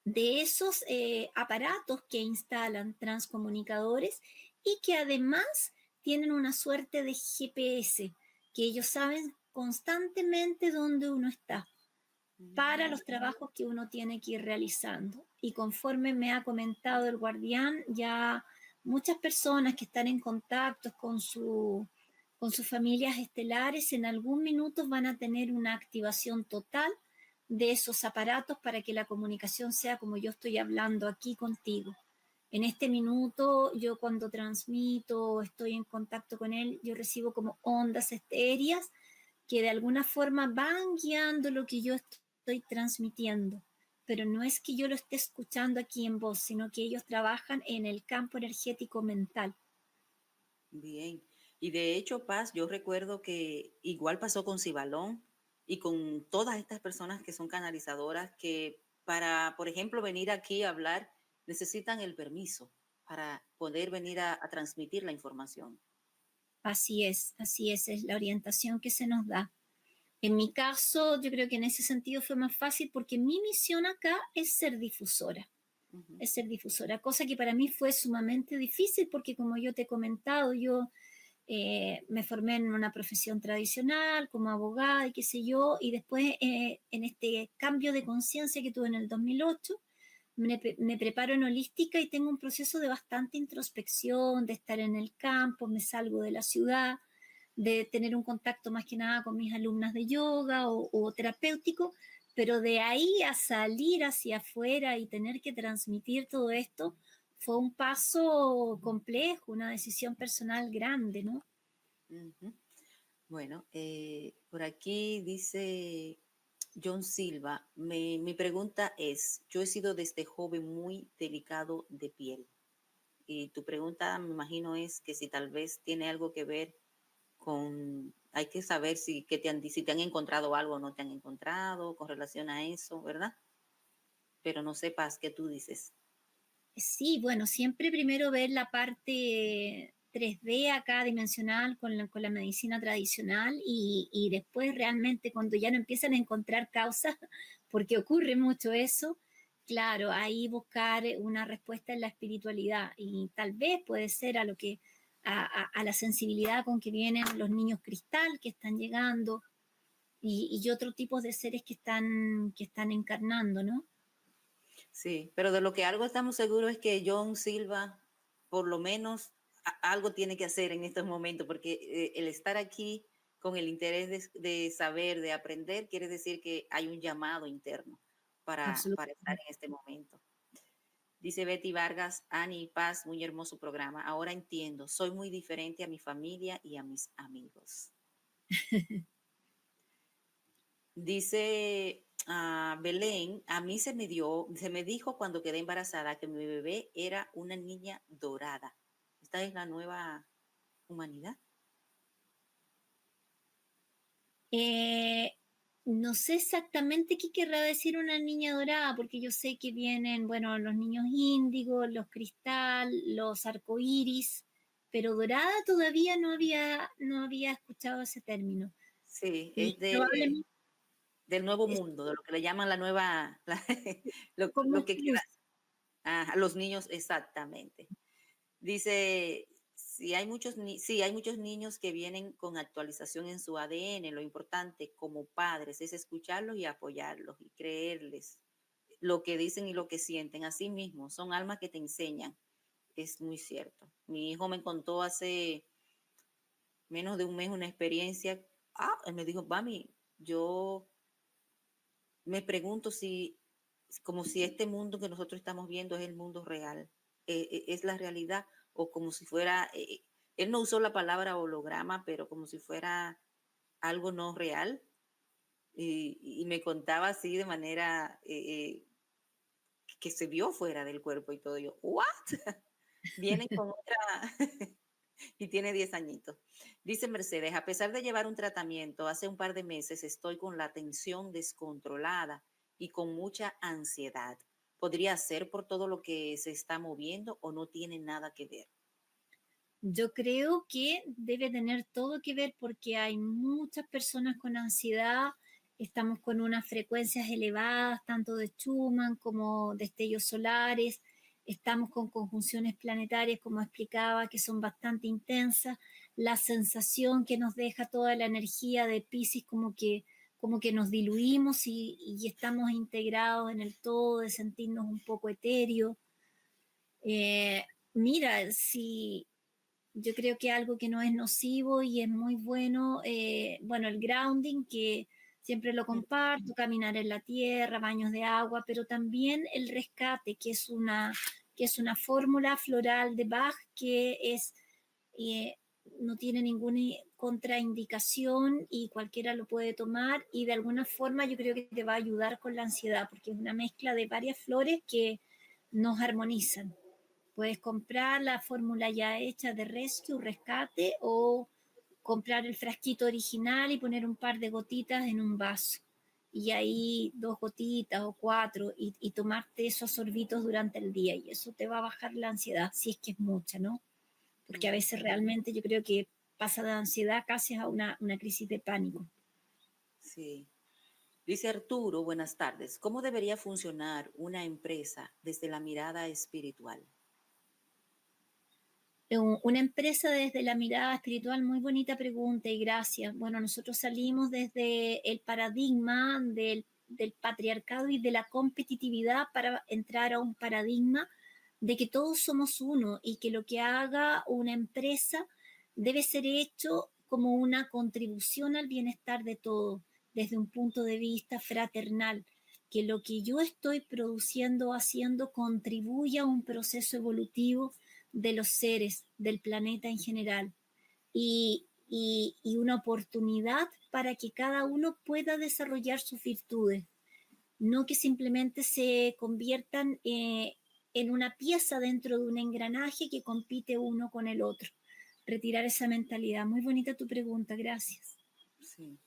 de esos aparatos que instalan transcomunicadores y que además tienen una suerte de GPS, que ellos saben constantemente dónde uno está para los trabajos que uno tiene que ir realizando. Y conforme me ha comentado el guardián, ya muchas personas que están en contacto con sus familias estelares en algún minuto van a tener una activación total de esos aparatos para que la comunicación sea como yo estoy hablando aquí contigo. En este minuto, yo cuando transmito, estoy en contacto con él, yo recibo como ondas etéreas que de alguna forma van guiando lo que yo estoy transmitiendo, pero no es que yo lo esté escuchando aquí en voz, sino que ellos trabajan en el campo energético mental. Bien. Y de hecho, Paz, yo recuerdo que igual pasó con Cibalón y con todas estas personas que son canalizadoras que para, por ejemplo, venir aquí a hablar, necesitan el permiso para poder venir a transmitir la información. Así es la orientación que se nos da. En mi caso, yo creo que en ese sentido fue más fácil porque mi misión acá es ser difusora. Es ser difusora, cosa que para mí fue sumamente difícil porque como yo te he comentado, yo me formé en una profesión tradicional como abogada y qué sé yo, y después en este cambio de conciencia que tuve en el 2008, me preparo en holística y tengo un proceso de bastante introspección, de estar en el campo, me salgo de la ciudad, de tener un contacto más que nada con mis alumnas de yoga o terapéutico, pero de ahí a salir hacia afuera y tener que transmitir todo esto fue un paso complejo, una decisión personal grande, ¿no? Bueno, por aquí dice John Silva, mi pregunta es, yo he sido desde joven muy delicado de piel y tu pregunta me imagino es que si tal vez tiene algo que ver con, hay que saber si te han encontrado algo o no te han encontrado con relación a eso, ¿verdad? Pero no sepas qué tú dices. Sí, bueno, siempre primero ver la parte 3D acá dimensional con la medicina tradicional y después realmente cuando ya no empiezan a encontrar causas, porque ocurre mucho eso, claro, ahí buscar una respuesta en la espiritualidad y tal vez puede ser a lo que a la sensibilidad con que vienen los niños cristal que están llegando y otro tipo de seres que están encarnando, ¿no? Sí, pero de lo que algo estamos seguros es que John Silva, por lo menos, algo tiene que hacer en estos momentos, porque el estar aquí con el interés de saber, de aprender, quiere decir que hay un llamado interno para estar en Absolutamente. este momento. Dice Betty Vargas, Ani Paz, muy hermoso programa. Ahora entiendo, soy muy diferente a mi familia y a mis amigos. Dice Belén, a mí se me dijo cuando quedé embarazada que mi bebé era una niña dorada. Esta es la nueva humanidad. Eh, no sé exactamente qué querrá decir una niña dorada, porque yo sé que vienen, bueno, los niños índigos, los cristal, los arcoíris, pero dorada todavía no había escuchado ese término. Sí, Y probablemente del nuevo es mundo, de lo que le llaman la nueva, como lo que queda. A los niños, exactamente. Dice, sí, hay muchos niños que vienen con actualización en su ADN. Lo importante como padres es escucharlos y apoyarlos y creerles lo que dicen y lo que sienten. Así mismo, son almas que te enseñan. Es muy cierto. Mi hijo me contó hace menos de un mes una experiencia. Él me dijo, mami, yo me pregunto si, como si este mundo que nosotros estamos viendo es el mundo real, es la realidad, o como si fuera, él no usó la palabra holograma, pero como si fuera algo no real, y me contaba así de manera que se vio fuera del cuerpo y todo. Yo, ¿what? Vienen con otra, y tiene 10 añitos. Dice Mercedes, a pesar de llevar un tratamiento, hace un par de meses estoy con la tensión descontrolada y con mucha ansiedad. ¿Podría ser por todo lo que se está moviendo o no tiene nada que ver? Yo creo que debe tener todo que ver porque hay muchas personas con ansiedad, estamos con unas frecuencias elevadas, tanto de Schumann como destellos solares, estamos con conjunciones planetarias, como explicaba, que son bastante intensas, la sensación que nos deja toda la energía de Piscis como que nos diluimos y estamos integrados en el todo, de sentirnos un poco etéreos. Mira, si yo creo que algo que no es nocivo y es muy bueno, bueno, el grounding, que siempre lo comparto, caminar en la tierra, baños de agua, pero también el rescate, que es una fórmula floral de Bach que es, eh, no tiene ninguna contraindicación y cualquiera lo puede tomar y de alguna forma yo creo que te va a ayudar con la ansiedad, porque es una mezcla de varias flores que nos armonizan. Puedes comprar la fórmula ya hecha de rescue, rescate, o comprar el frasquito original y poner un par de gotitas en un vaso. Y ahí 2 gotitas o 4 y tomarte esos sorbitos durante el día. Y eso te va a bajar la ansiedad, si es que es mucha, ¿no? Porque a Mm, veces realmente yo creo que pasa de ansiedad casi a una crisis de pánico. sí. Dice Arturo, buenas tardes. ¿Cómo debería funcionar una empresa desde la mirada espiritual? Una empresa desde la mirada espiritual, muy bonita pregunta y gracias. Bueno, nosotros salimos desde el paradigma del patriarcado y de la competitividad para entrar a un paradigma de que todos somos uno y que lo que haga una empresa debe ser hecho como una contribución al bienestar de todos, desde un punto de vista fraternal, que lo que yo estoy produciendo, haciendo, contribuya a un proceso evolutivo de los seres, del planeta en general. Y, y una oportunidad para que cada uno pueda desarrollar sus virtudes, no que simplemente se conviertan en una pieza dentro de un engranaje que compite uno con el otro. Retirar esa mentalidad. Muy bonita tu pregunta, gracias. Sí.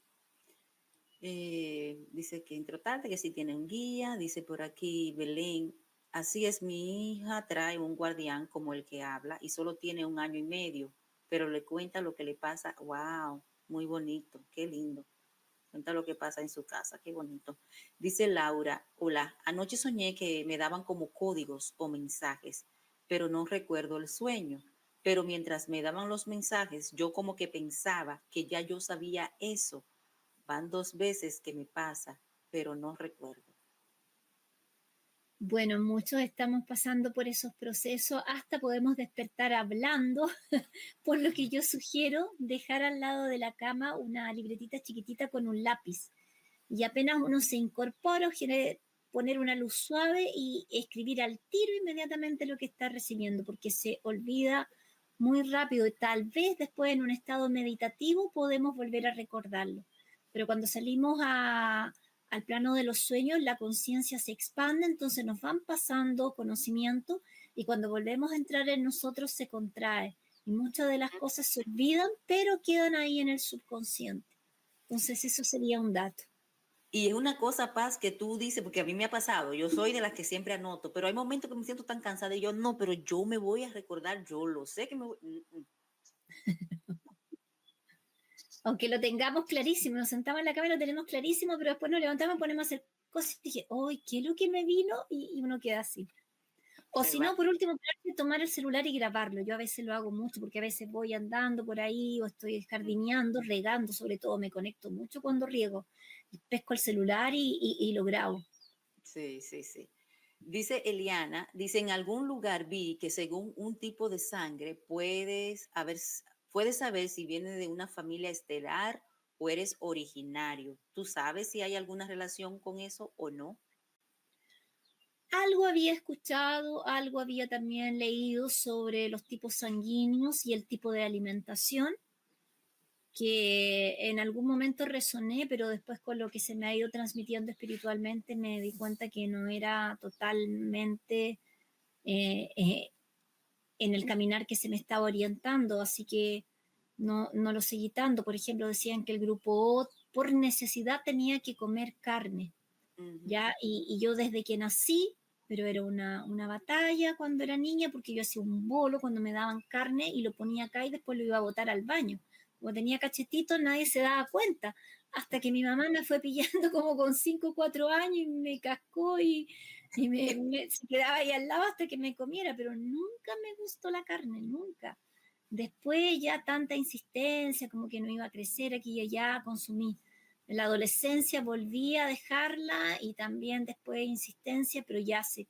Dice que entró tarde, que sí tiene un guía. Dice por aquí Belén, así es, mi hija trae un guardián como el que habla y solo tiene 1 año y medio, pero le cuenta lo que le pasa. Wow, muy bonito, qué lindo. Cuenta lo que pasa en su casa, qué bonito. Dice Laura, hola, anoche soñé que me daban como códigos o mensajes, pero no recuerdo el sueño. Pero mientras me daban los mensajes, yo como que pensaba que ya yo sabía eso. Van 2 veces que me pasa, pero no recuerdo. Bueno, muchos estamos pasando por esos procesos, hasta podemos despertar hablando, por lo que yo sugiero dejar al lado de la cama una libretita chiquitita con un lápiz. Y apenas uno se incorpora, poner una luz suave y escribir al tiro inmediatamente lo que está recibiendo, porque se olvida muy rápido y tal vez después en un estado meditativo podemos volver a recordarlo. Pero cuando salimos al plano de los sueños, la conciencia se expande, entonces nos van pasando conocimientos y cuando volvemos a entrar en nosotros se contrae. Y muchas de las cosas se olvidan, pero quedan ahí en el subconsciente. Entonces eso sería un dato. Y es una cosa, Paz, que tú dices, porque a mí me ha pasado, yo soy de las que siempre anoto, pero hay momentos que me siento tan cansada y yo, no, pero yo me voy a recordar, yo lo sé que me voy. Aunque lo tengamos clarísimo, nos sentamos en la cama y lo tenemos clarísimo, pero después nos levantamos y ponemos a hacer cosas y dije, ¡ay, qué es lo que me vino! Y uno queda así. O Se si va. no, por último, tomar el celular y grabarlo. Yo a veces lo hago mucho porque a veces voy andando por ahí o estoy jardineando, regando, sobre todo me conecto mucho cuando riego. Pesco el celular y lo grabo. Sí, sí, sí. Dice Eliana, dice, en algún lugar vi que según un tipo de sangre puedes saber si viene de una familia estelar o eres originario. ¿Tú sabes si hay alguna relación con eso o no? Algo había escuchado, algo había también leído sobre los tipos sanguíneos y el tipo de alimentación, que en algún momento resoné, pero después con lo que se me ha ido transmitiendo espiritualmente me di cuenta que no era totalmente eh, eh, en el caminar que se me estaba orientando, así que no lo seguí tanto. Por ejemplo, decían que el grupo O por necesidad tenía que comer carne, Ujú. ¿ya? Y yo desde que nací, pero era una batalla cuando era niña, porque yo hacía un bolo cuando me daban carne y lo ponía acá y después lo iba a botar al baño. Como tenía cachetitos, nadie se daba cuenta, hasta que mi mamá me fue pillando como con 5 o 4 años y me cascó y se quedaba ahí al lado hasta que me comiera, pero nunca me gustó la carne, nunca. Después ya tanta insistencia, como que no iba a crecer aquí y allá, consumí. En la adolescencia volví a dejarla y también después insistencia, pero ya hace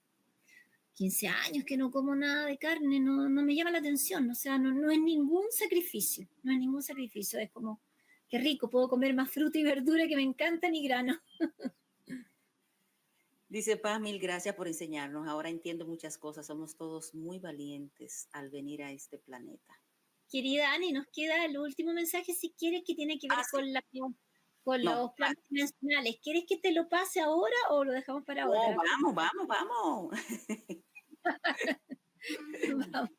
15 años que no como nada de carne, no me llama la atención, o sea, no es ningún sacrificio, no es ningún sacrificio, es como, qué rico, puedo comer más fruta y verdura que me encantan y grano. Dice Paz, mil gracias por enseñarnos. Ahora entiendo muchas cosas. Somos todos muy valientes al venir a este planeta. Querida Ani, nos queda el último mensaje si quieres que tiene que Ah, ver sí. con No, los planos dimensionales. ¿Quieres que te lo pase ahora o lo dejamos para no, otra? vamos, vamos, vamos. Vamos.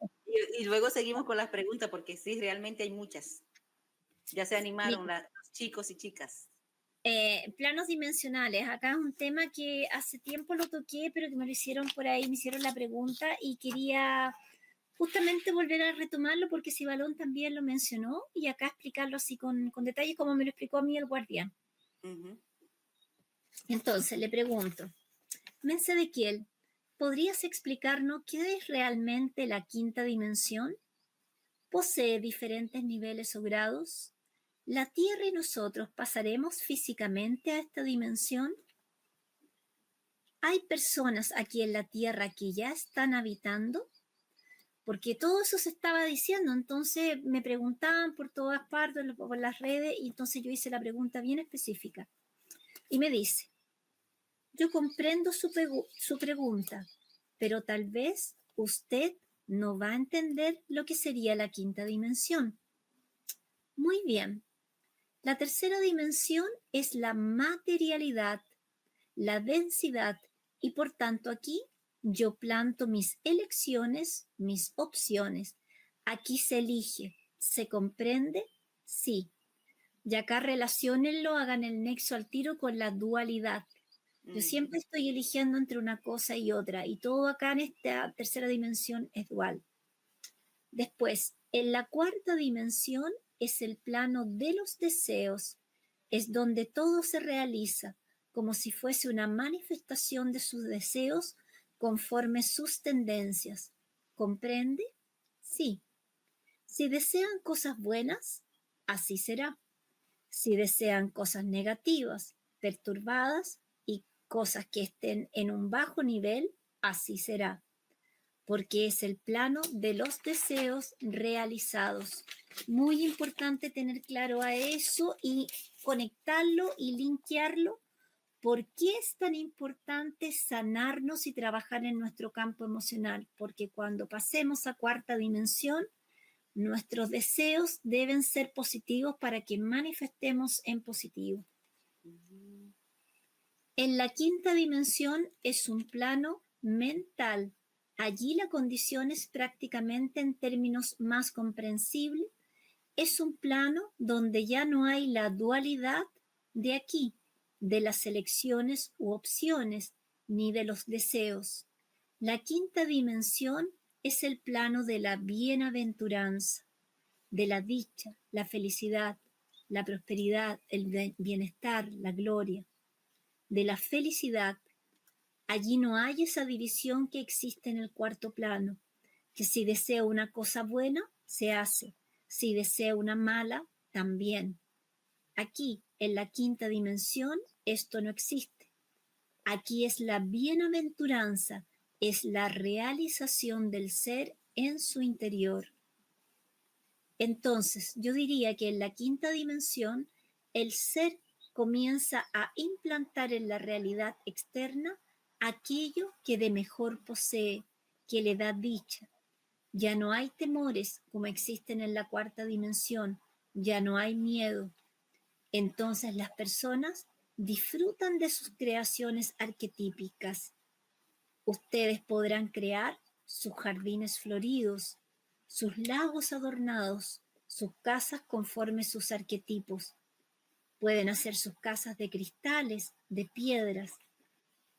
Y luego seguimos con las preguntas porque sí, realmente hay muchas. Ya se animaron los chicos y chicas. Planos dimensionales. Acá es un tema que hace tiempo lo toqué, pero que me lo hicieron por ahí, me hicieron la pregunta y quería justamente volver a retomarlo porque Sibalón también lo mencionó y acá explicarlo así con detalles como me lo explicó a mí el guardián. Ujú. Entonces, le pregunto, Mensa de Kiel, ¿podrías explicarnos qué es realmente la quinta dimensión? ¿Posee diferentes niveles o grados? ¿La Tierra y nosotros pasaremos físicamente a esta dimensión? ¿Hay personas aquí en la Tierra que ya están habitando? Porque todo eso se estaba diciendo, entonces me preguntaban por todas partes, por las redes, y entonces yo hice la pregunta bien específica. Y me dice, yo comprendo su pregunta, pero tal vez usted no va a entender lo que sería la quinta dimensión. Muy bien. La tercera dimensión es la materialidad, la densidad, y por tanto aquí yo planto mis elecciones, mis opciones. Aquí se elige. ¿Se comprende? Sí. Y acá relaciónenlo, hagan el nexo al tiro con la dualidad. Yo Ujú. siempre estoy eligiendo entre una cosa y otra, y todo acá en esta tercera dimensión es dual. Después, en la cuarta dimensión es el plano de los deseos, es donde todo se realiza, como si fuese una manifestación de sus deseos conforme sus tendencias. ¿Comprende? Sí. Si desean cosas buenas, así será. Si desean cosas negativas, perturbadas y cosas que estén en un bajo nivel, así será, porque es el plano de los deseos realizados. Muy importante tener claro a eso y conectarlo y linkearlo. ¿Por qué es tan importante sanarnos y trabajar en nuestro campo emocional? Porque cuando pasemos a cuarta dimensión, nuestros deseos deben ser positivos para que manifestemos en positivo. Ujú. En la quinta dimensión es un plano mental. Allí la condición es prácticamente en términos más comprensibles. Es un plano donde ya no hay la dualidad de aquí, de las elecciones u opciones, ni de los deseos. La quinta dimensión es el plano de la bienaventuranza, de la dicha, la felicidad, la prosperidad, el bienestar, la gloria, de la felicidad. Allí no hay esa división que existe en el cuarto plano, que si deseo una cosa buena, se hace, si deseo una mala, también. Aquí, en la quinta dimensión, esto no existe. Aquí es la bienaventuranza, es la realización del ser en su interior. Entonces, yo diría que en la quinta dimensión, el ser comienza a implantar en la realidad externa aquello que de mejor posee, que le da dicha. Ya no hay temores como existen en la cuarta dimensión, ya no hay miedo. Entonces las personas disfrutan de sus creaciones arquetípicas. Ustedes podrán crear sus jardines floridos, sus lagos adornados, sus casas conforme sus arquetipos. Pueden hacer sus casas de cristales, de piedras.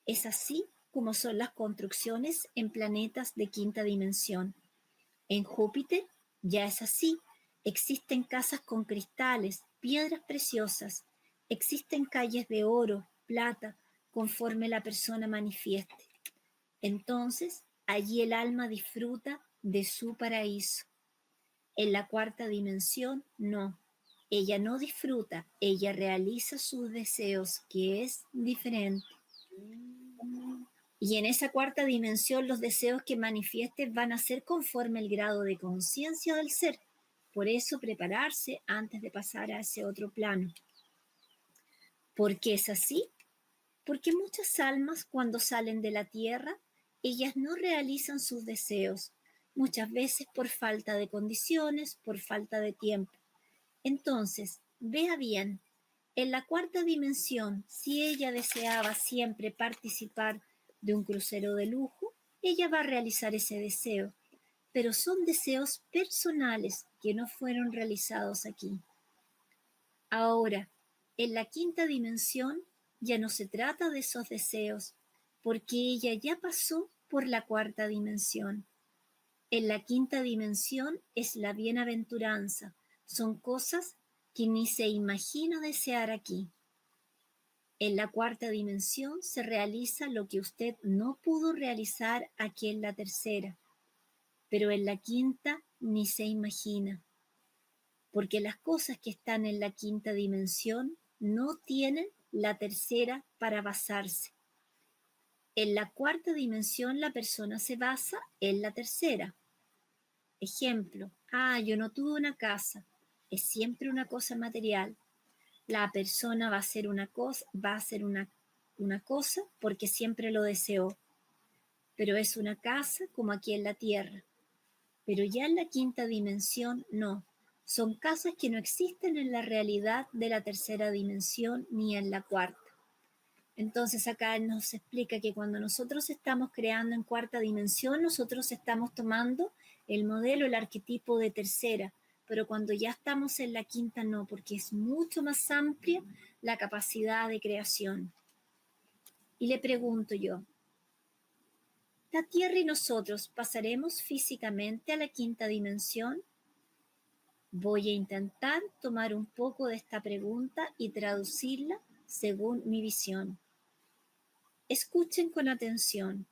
Es así como son las construcciones en planetas de quinta dimensión. En Júpiter ya es así. Existen casas con cristales, piedras preciosas. Existen calles de oro, plata, conforme la persona manifieste. Entonces, allí el alma disfruta de su paraíso. En la cuarta dimensión, no. Ella no disfruta, ella realiza sus deseos, que es diferente. Mm. Y en esa cuarta dimensión, los deseos que manifiestes van a ser conforme el grado de conciencia del ser. Por eso, prepararse antes de pasar a ese otro plano. ¿Por qué es así? Porque muchas almas cuando salen de la tierra, ellas no realizan sus deseos, muchas veces por falta de condiciones, por falta de tiempo. Entonces, vea bien, en la cuarta dimensión, si ella deseaba siempre participar de un crucero de lujo, ella va a realizar ese deseo, pero son deseos personales que no fueron realizados aquí. Ahora, en la quinta dimensión ya no se trata de esos deseos, porque ella ya pasó por la cuarta dimensión. En la quinta dimensión es la bienaventuranza, son cosas que ni se imagina desear aquí. En la cuarta dimensión se realiza lo que usted no pudo realizar aquí en la tercera, pero en la quinta ni se imagina, porque las cosas que están en la quinta dimensión no tienen la tercera para basarse. En la cuarta dimensión la persona se basa en la tercera. Ejemplo, yo no tuve una casa, es siempre una cosa material. La persona va a hacer una cosa, una cosa porque siempre lo deseó, pero es una casa como aquí en la tierra. Pero ya en la quinta dimensión no, Son casas que no existen en la realidad de la tercera dimensión ni en la cuarta. Entonces acá nos explica que cuando nosotros estamos creando en cuarta dimensión, nosotros estamos tomando el modelo, el arquetipo de tercera, pero cuando ya estamos en la quinta no, porque es mucho más amplia la capacidad de creación. Y le pregunto yo, ¿la Tierra y nosotros pasaremos físicamente a la quinta dimensión? Voy a intentar tomar un poco de esta pregunta y traducirla según mi visión. Escuchen con atención.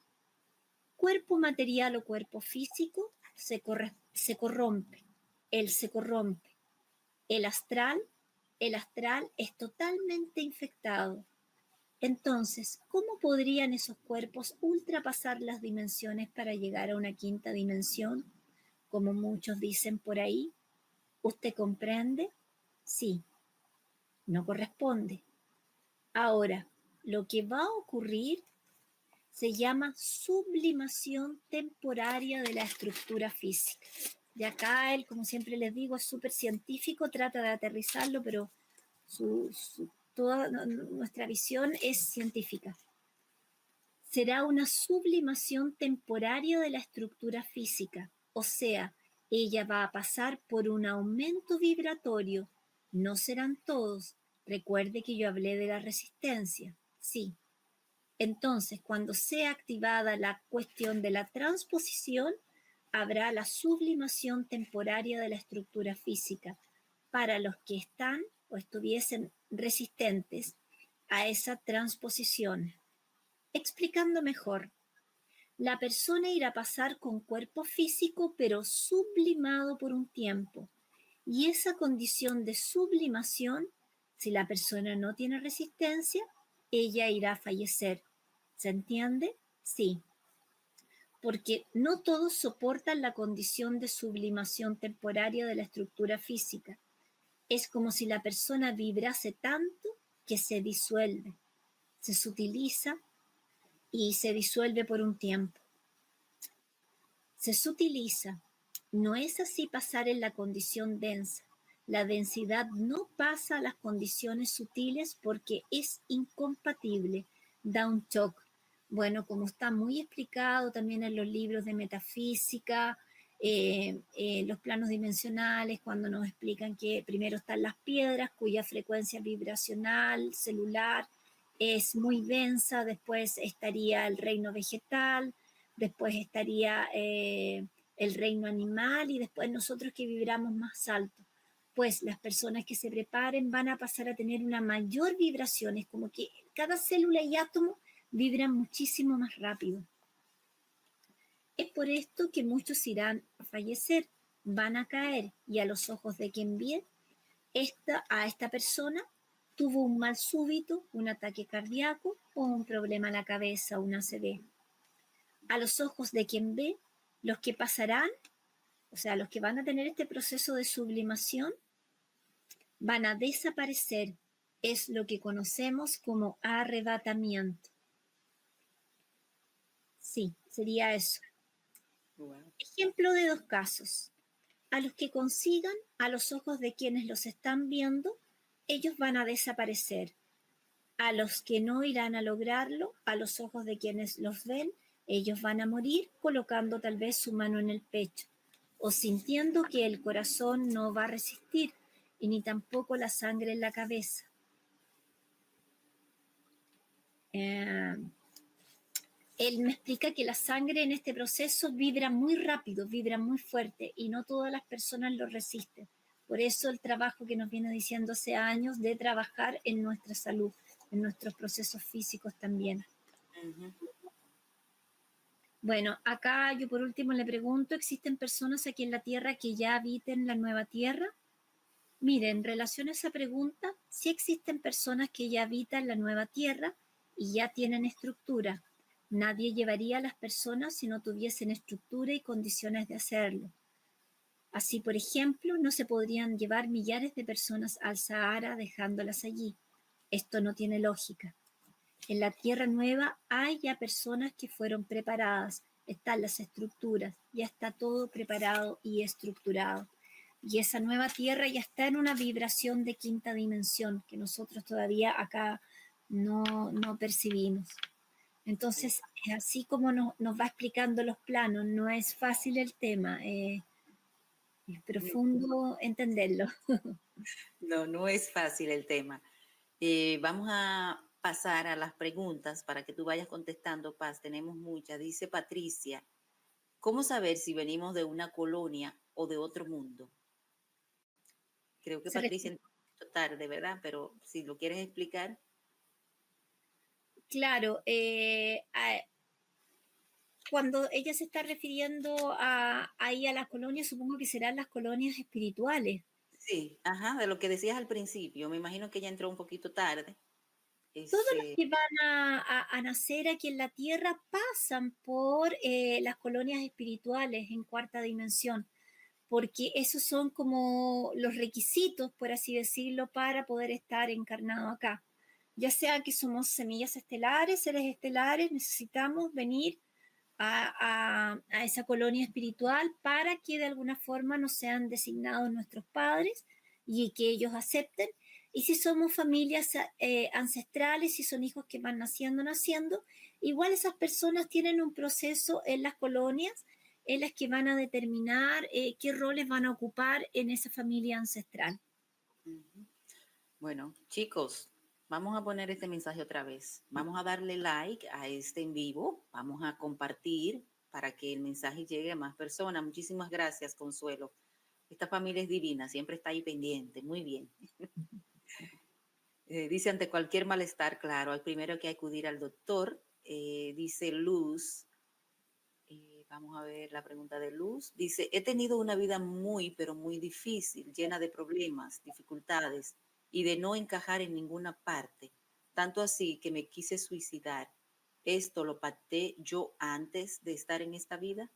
Cuerpo material o cuerpo físico se corrompe. Él se corrompe. El astral es totalmente infectado. Entonces, ¿cómo podrían esos cuerpos ultrapasar las dimensiones para llegar a una quinta dimensión? Como muchos dicen por ahí. ¿Usted comprende? Sí, no corresponde. Ahora, lo que va a ocurrir se llama sublimación temporaria de la estructura física. De acá él, como siempre les digo, es súper científico, trata de aterrizarlo, pero toda nuestra visión es científica. Será una sublimación temporaria de la estructura física, o sea, ella va a pasar por un aumento vibratorio. No serán todos. Recuerde que yo hablé de la resistencia. Sí. Entonces, cuando sea activada la cuestión de la transposición, habrá la sublimación temporaria de la estructura física para los que están o estuviesen resistentes a esa transposición. Explicando mejor, la persona irá a pasar con cuerpo físico pero sublimado por un tiempo. Y esa condición de sublimación, si la persona no tiene resistencia, ella irá a fallecer. ¿Se entiende? Sí. Porque no todos soportan la condición de sublimación temporaria de la estructura física. Es como si la persona vibrase tanto que se disuelve, se sutiliza y se disuelve por un tiempo. Se sutiliza. No es así pasar en la condición densa. La densidad no pasa a las condiciones sutiles porque es incompatible, da un shock. Bueno, como está muy explicado también en los libros de metafísica, los planos dimensionales, cuando nos explican que primero están las piedras, cuya frecuencia vibracional, celular, es muy densa, después estaría el reino vegetal, después estaría el reino animal y después nosotros que vibramos más alto. Pues las personas que se preparen van a pasar a tener una mayor vibración, es como que cada célula y átomo vibran muchísimo más rápido. Es por esto que muchos irán a fallecer, van a caer y a los ojos de quien ve, a esta persona tuvo un mal súbito, un ataque cardíaco o un problema en la cabeza, un ACV. A los ojos de quien ve, los que pasarán, o sea, los que van a tener este proceso de sublimación, van a desaparecer. Es lo que conocemos como arrebatamiento. Sí, sería eso. Wow. Ejemplo de dos casos. A los que consigan, a los ojos de quienes los están viendo, ellos van a desaparecer. A los que no irán a lograrlo, a los ojos de quienes los ven, ellos van a morir colocando tal vez su mano en el pecho o sintiendo que el corazón no va a resistir y ni tampoco la sangre en la cabeza. Él me explica que la sangre en este proceso vibra muy rápido, vibra muy fuerte y no todas las personas lo resisten. Por eso el trabajo que nos viene diciendo hace años de trabajar en nuestra salud, en nuestros procesos físicos también. Uh-huh. Bueno, acá yo por último le pregunto, ¿existen personas aquí en la Tierra que ya habiten la nueva Tierra? Mire, en relación a esa pregunta, sí existen personas que ya habitan la nueva Tierra y ya tienen estructura. Nadie llevaría a las personas si no tuviesen estructura y condiciones de hacerlo. Así, por ejemplo, no se podrían llevar millares de personas al Sahara dejándolas allí. Esto no tiene lógica. En la Tierra Nueva hay ya personas que fueron preparadas, están las estructuras, ya está todo preparado y estructurado. y esa nueva tierra ya está en una vibración de quinta dimensión que nosotros todavía acá no percibimos. Entonces, así como nos va explicando los planos, no es fácil el tema, es profundo entenderlo. No, no es fácil el tema. Vamos a pasar a las preguntas para que tú vayas contestando, Paz. Tenemos muchas. Dice Patricia, ¿cómo saber si venimos de una colonia o de otro mundo? Creo que Se Patricia refiere, entró un poquito tarde, ¿verdad? Pero si lo quieres explicar. claro, cuando ella se está refiriendo ahí a las colonias, supongo que serán las colonias espirituales. Sí, ajá, de lo que decías al principio. Me imagino que ella entró un poquito tarde. Todos los Este, que van a nacer aquí en la Tierra pasan por las colonias espirituales en cuarta dimensión, porque esos son como los requisitos, por así decirlo, para poder estar encarnado acá. Ya sea que somos semillas estelares, seres estelares, necesitamos venir a esa colonia espiritual para que de alguna forma nos sean designados nuestros padres y que ellos acepten. Y si somos familias ancestrales, si son hijos que van naciendo, igual esas personas tienen un proceso en las colonias en las que van a determinar qué roles van a ocupar en esa familia ancestral. bueno, chicos, vamos a poner este mensaje otra vez. Vamos a darle like a este en vivo. Vamos a compartir para que el mensaje llegue a más personas. Muchísimas gracias, Consuelo. Esta familia es divina, siempre está ahí pendiente. Muy bien. Dice, ante cualquier malestar, claro, hay primero que acudir al doctor. Dice Luz, vamos a ver la pregunta de Luz. Dice, he tenido una vida muy, pero muy difícil, llena de problemas, dificultades y de no encajar en ninguna parte. Tanto así que me quise suicidar. ¿Esto lo pacté yo antes de estar en esta vida?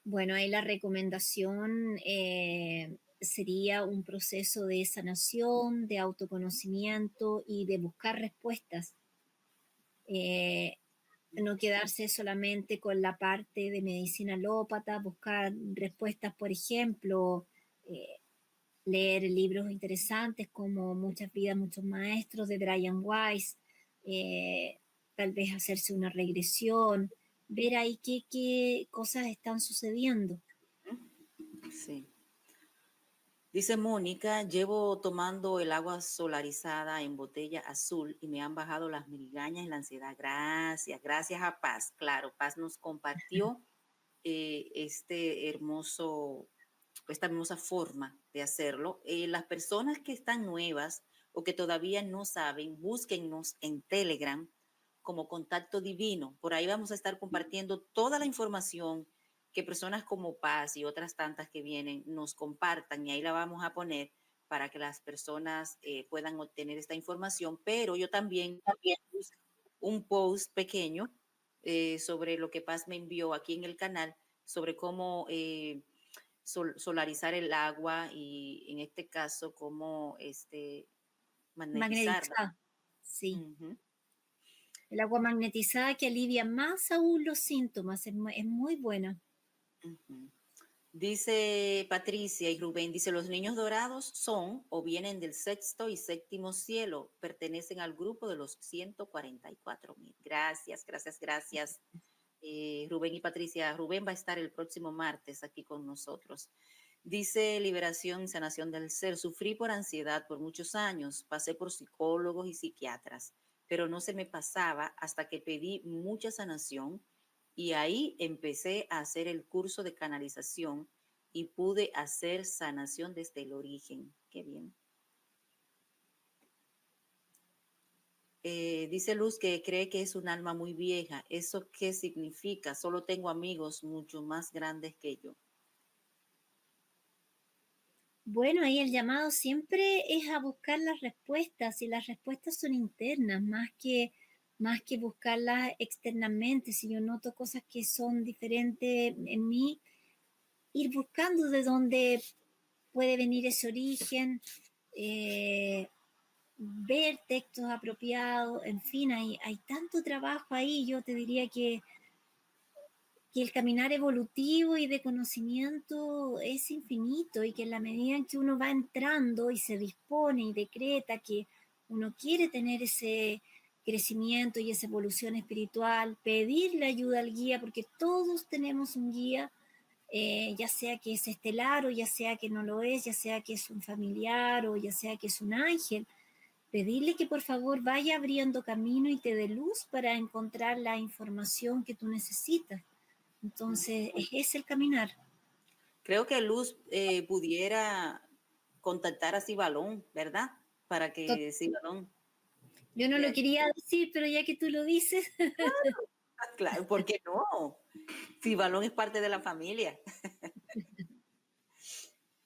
Bueno, ahí la recomendación sería un proceso de sanación, de autoconocimiento y de buscar respuestas. Eh, no quedarse solamente con la parte de medicina alópata, buscar respuestas, por ejemplo, eh, leer libros interesantes como Muchas vidas, muchos maestros de Brian Weiss, tal vez hacerse una regresión, ver ahí qué cosas están sucediendo. Sí. Dice Mónica, llevo tomando el agua solarizada en botella azul y me han bajado las migrañas y la ansiedad. Gracias, gracias a Paz. Claro, Paz nos compartió esta hermosa forma de hacerlo. Las personas que están nuevas o que todavía no saben, búsquennos en Telegram como Contacto Divino. Por ahí vamos a estar compartiendo toda la información que personas como Paz y otras tantas que vienen nos compartan, y ahí la vamos a poner para que las personas puedan obtener esta información. Pero yo también puse un post pequeño sobre lo que Paz me envió aquí en el canal, sobre cómo solarizar el agua y en este caso cómo magnetizarla. Magnetizada, sí. Uh -huh. El agua magnetizada que alivia más aún los síntomas, es muy buena. Uh -huh. Dice Patricia y Rubén, dice, los niños dorados son o vienen del sexto y séptimo cielo, pertenecen al grupo de los 144,000. Gracias, gracias, gracias. Rubén y Patricia. Rubén va a estar el próximo martes aquí con nosotros. Dice Liberación y Sanación del Ser, sufrí por ansiedad por muchos años, pasé por psicólogos y psiquiatras, pero no se me pasaba hasta que pedí mucha sanación y ahí empecé a hacer el curso de canalización y pude hacer sanación desde el origen. Qué bien. Dice Luz que cree que es un alma muy vieja. ¿Eso qué significa? Solo tengo amigos mucho más grandes que yo. Bueno, ahí el llamado siempre es a buscar las respuestas y las respuestas son internas, más que buscarlas externamente. Si yo noto cosas que son diferentes en mí, ir buscando de dónde puede venir ese origen, ver textos apropiados, en fin, hay tanto trabajo ahí. Yo te diría que que el caminar evolutivo y de conocimiento es infinito y que en la medida en que uno va entrando y se dispone y decreta que uno quiere tener ese crecimiento y esa evolución espiritual, pedirle ayuda al guía, porque todos tenemos un guía, ya sea que es estelar o ya sea que no lo es, ya sea que es un familiar o ya sea que es un ángel, pedirle que por favor vaya abriendo camino y te dé luz para encontrar la información que tú necesitas. Entonces, es el caminar. Creo que Luz pudiera contactar a Cibalón, ¿verdad? Para que Cibalón, Yo no lo eh, quería decir, pero ya que tú lo dices, claro, ¿por qué no? Cibalón es parte de la familia.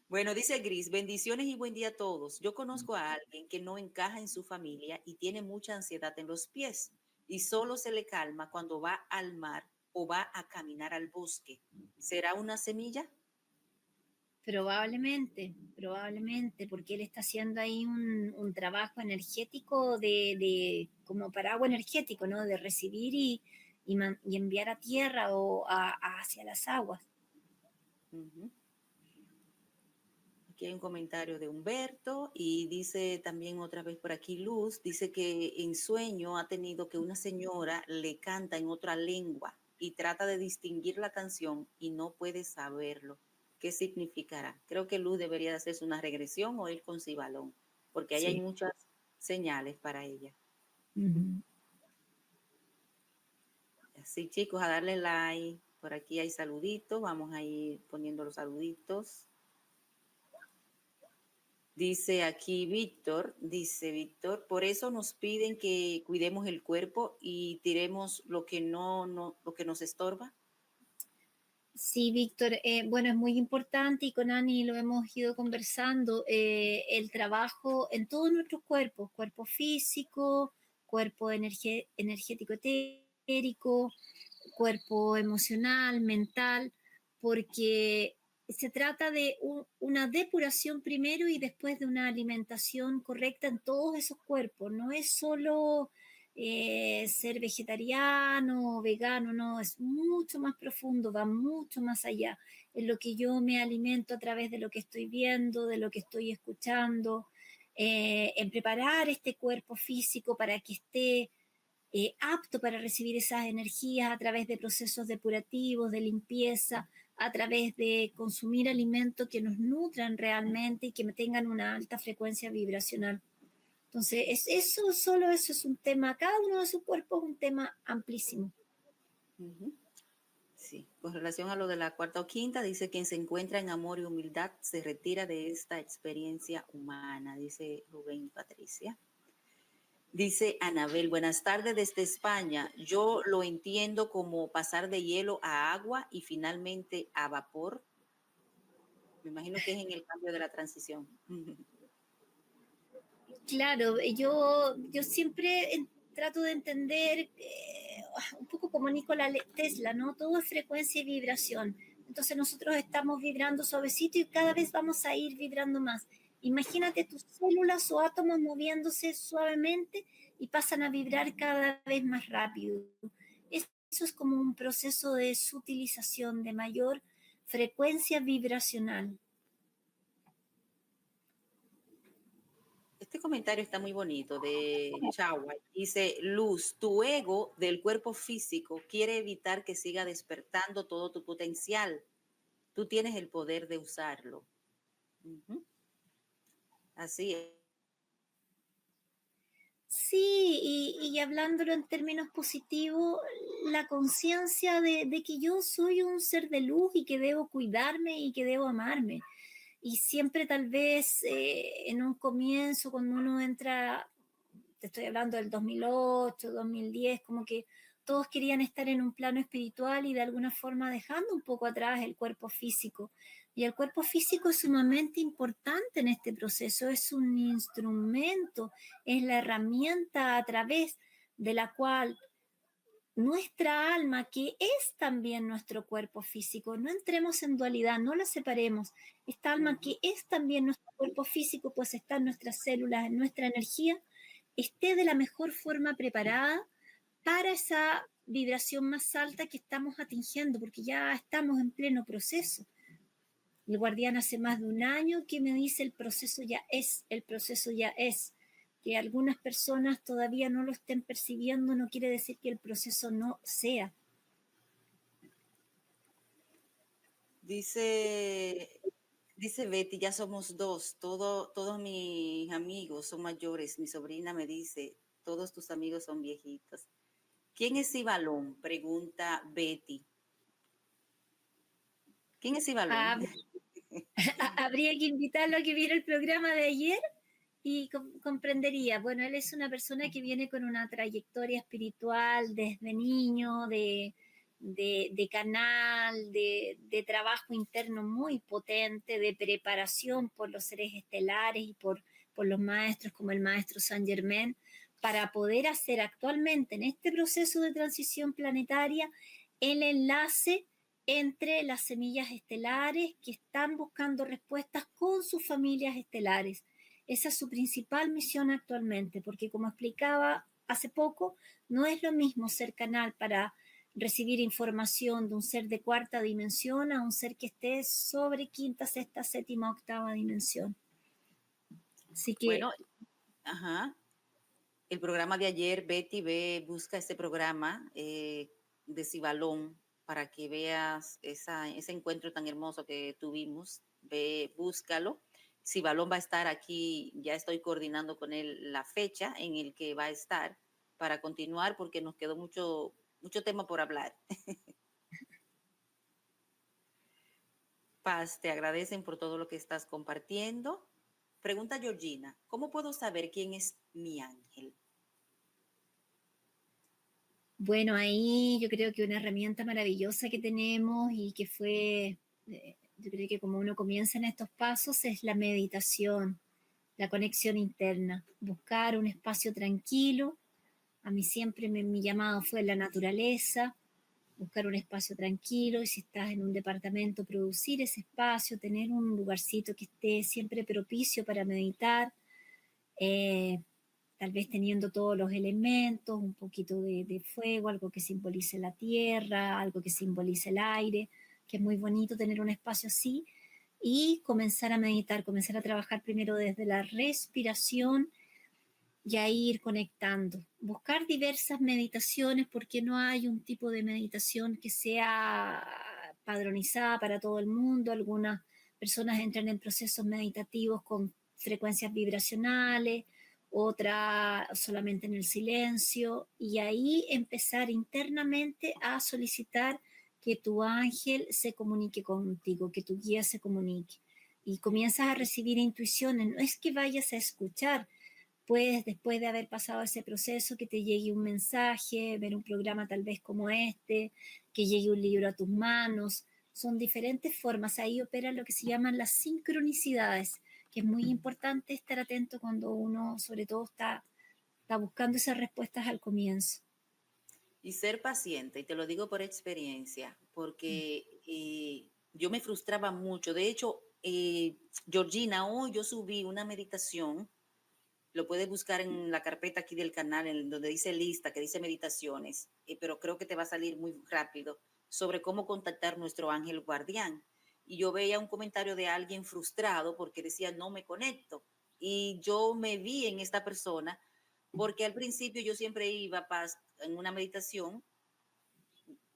Bueno, dice Gris, bendiciones y buen día a todos. Yo conozco a alguien que no encaja en su familia y tiene mucha ansiedad en los pies y solo se le calma cuando va al mar o va a caminar al bosque. ¿Será una semilla? probablemente, porque él está haciendo ahí un trabajo energético de como paraguas energético, ¿no? De recibir y enviar a tierra o hacia las aguas. Ujú. Aquí hay un comentario de Humberto y dice también otra vez por aquí Luz, dice que en sueño ha tenido que una señora le canta en otra lengua y trata de distinguir la canción y no puede saberlo. ¿Qué significará? Creo que Luz debería de hacerse una regresión o ir con Cibalón, porque ahí hay Sí. muchas señales para ella. Uh-huh. Así chicos, a darle like. Por aquí hay saluditos, vamos a ir poniendo los saluditos. Dice Víctor, por eso nos piden que cuidemos el cuerpo y tiremos lo que lo que nos estorba. Sí, Víctor, bueno, es muy importante y con Ani lo hemos ido conversando, el trabajo en todos nuestros cuerpos, cuerpo físico, cuerpo energético etérico, cuerpo emocional, mental, porque se trata de una depuración primero y después de una alimentación correcta en todos esos cuerpos. No es solo ser vegetariano o vegano, no, es mucho más profundo, va mucho más allá. En lo que yo me alimento a través de lo que estoy viendo, de lo que estoy escuchando, en preparar este cuerpo físico para que esté apto para recibir esas energías a través de procesos depurativos, de limpieza, a través de consumir alimentos que nos nutran realmente y que tengan una alta frecuencia vibracional. Entonces, solo eso es un tema, cada uno de sus cuerpos es un tema amplísimo. Uh-huh. Sí, con relación a lo de la cuarta o quinta, dice quien se encuentra en amor y humildad se retira de esta experiencia humana, dice Rubén y Patricia. Dice Anabel, buenas tardes desde España. Yo lo entiendo como pasar de hielo a agua y finalmente a vapor. Me imagino que es en el cambio de la transición. Claro, yo siempre trato de entender un poco como Nikola Tesla, ¿no? Todo es frecuencia y vibración. Entonces nosotros estamos vibrando suavecito y cada vez vamos a ir vibrando más. Imagínate tus células o átomos moviéndose suavemente y pasan a vibrar cada vez más rápido. Eso es como un proceso de sutilización, de mayor frecuencia vibracional. Este comentario está muy bonito de Chagua. Dice, Luz, tu ego del cuerpo físico quiere evitar que siga despertando todo tu potencial. Tú tienes el poder de usarlo. Uh-huh. Así es. Sí, y hablándolo en términos positivos, la conciencia de que yo soy un ser de luz y que debo cuidarme y que debo amarme. Y siempre tal vez en un comienzo, cuando uno entra, te estoy hablando del 2008, 2010, como que todos querían estar en un plano espiritual y de alguna forma dejando un poco atrás el cuerpo físico. Y el cuerpo físico es sumamente importante en este proceso, es un instrumento, es la herramienta a través de la cual nuestra alma, que es también nuestro cuerpo físico, no entremos en dualidad, no la separemos. Esta alma que es también nuestro cuerpo físico, pues está en nuestras células, en nuestra energía, esté de la mejor forma preparada para esa vibración más alta que estamos atingiendo, porque ya estamos en pleno proceso. El guardián hace más de un año que me dice el proceso ya es, el proceso ya es. Que algunas personas todavía no lo estén percibiendo no quiere decir que el proceso no sea. Dice Betty, ya somos dos, todos mis amigos son mayores, mi sobrina me dice, todos tus amigos son viejitos. ¿Quién es Ibalón? Pregunta Betty. ¿Quién es Ibalón? Habría que invitarlo a que viera el programa de ayer y comprendería. Bueno, él es una persona que viene con una trayectoria espiritual desde niño, de canal, de trabajo interno muy potente, de preparación por los seres estelares y por los maestros como el maestro Saint Germain, para poder hacer actualmente en este proceso de transición planetaria el enlace entre las semillas estelares que están buscando respuestas con sus familias estelares. Esa es su principal misión actualmente, porque como explicaba hace poco, no es lo mismo ser canal para recibir información de un ser de cuarta dimensión a un ser que esté sobre quinta, sexta, séptima, octava dimensión. Así que... Bueno, ajá. El programa de ayer, Betty, busca este programa de Cibalón para que veas ese encuentro tan hermoso que tuvimos. Ve, búscalo. Cibalón va a estar aquí, ya estoy coordinando con él la fecha en el que va a estar para continuar porque nos quedó mucho tema por hablar. Paz, te agradecen por todo lo que estás compartiendo. Pregunta Georgina, ¿cómo puedo saber quién es mi ángel? Bueno, ahí yo creo que una herramienta maravillosa que tenemos y que fue, yo creo que como uno comienza en estos pasos es la meditación, la conexión interna, buscar un espacio tranquilo. A mí siempre mi llamado fue la naturaleza, buscar un espacio tranquilo y si estás en un departamento, producir ese espacio, tener un lugarcito que esté siempre propicio para meditar. Tal vez teniendo todos los elementos, un poquito de fuego, algo que simbolice la tierra, algo que simbolice el aire, que es muy bonito tener un espacio así, y comenzar a meditar, comenzar a trabajar primero desde la respiración y a ir conectando. Buscar diversas meditaciones porque no hay un tipo de meditación que sea padronizada para todo el mundo. Algunas personas entran en procesos meditativos con frecuencias vibracionales, otra solamente en el silencio, y ahí empezar internamente a solicitar que tu ángel se comunique contigo, que tu guía se comunique. Y comienzas a recibir intuiciones, no es que vayas a escuchar, puedes después de haber pasado ese proceso que te llegue un mensaje, ver un programa tal vez como este, que llegue un libro a tus manos, son diferentes formas, ahí operan lo que se llaman las sincronicidades, que es muy importante estar atento cuando uno sobre todo está buscando esas respuestas al comienzo. Y ser paciente, y te lo digo por experiencia, porque yo me frustraba mucho. De hecho, Georgina, hoy yo subí una meditación, lo puedes buscar en la carpeta aquí del canal, en donde dice lista, que dice meditaciones, pero creo que te va a salir muy rápido, sobre cómo contactar nuestro ángel guardián. Y yo veía un comentario de alguien frustrado porque decía, no me conecto. Y yo me vi en esta persona porque al principio yo siempre iba en una meditación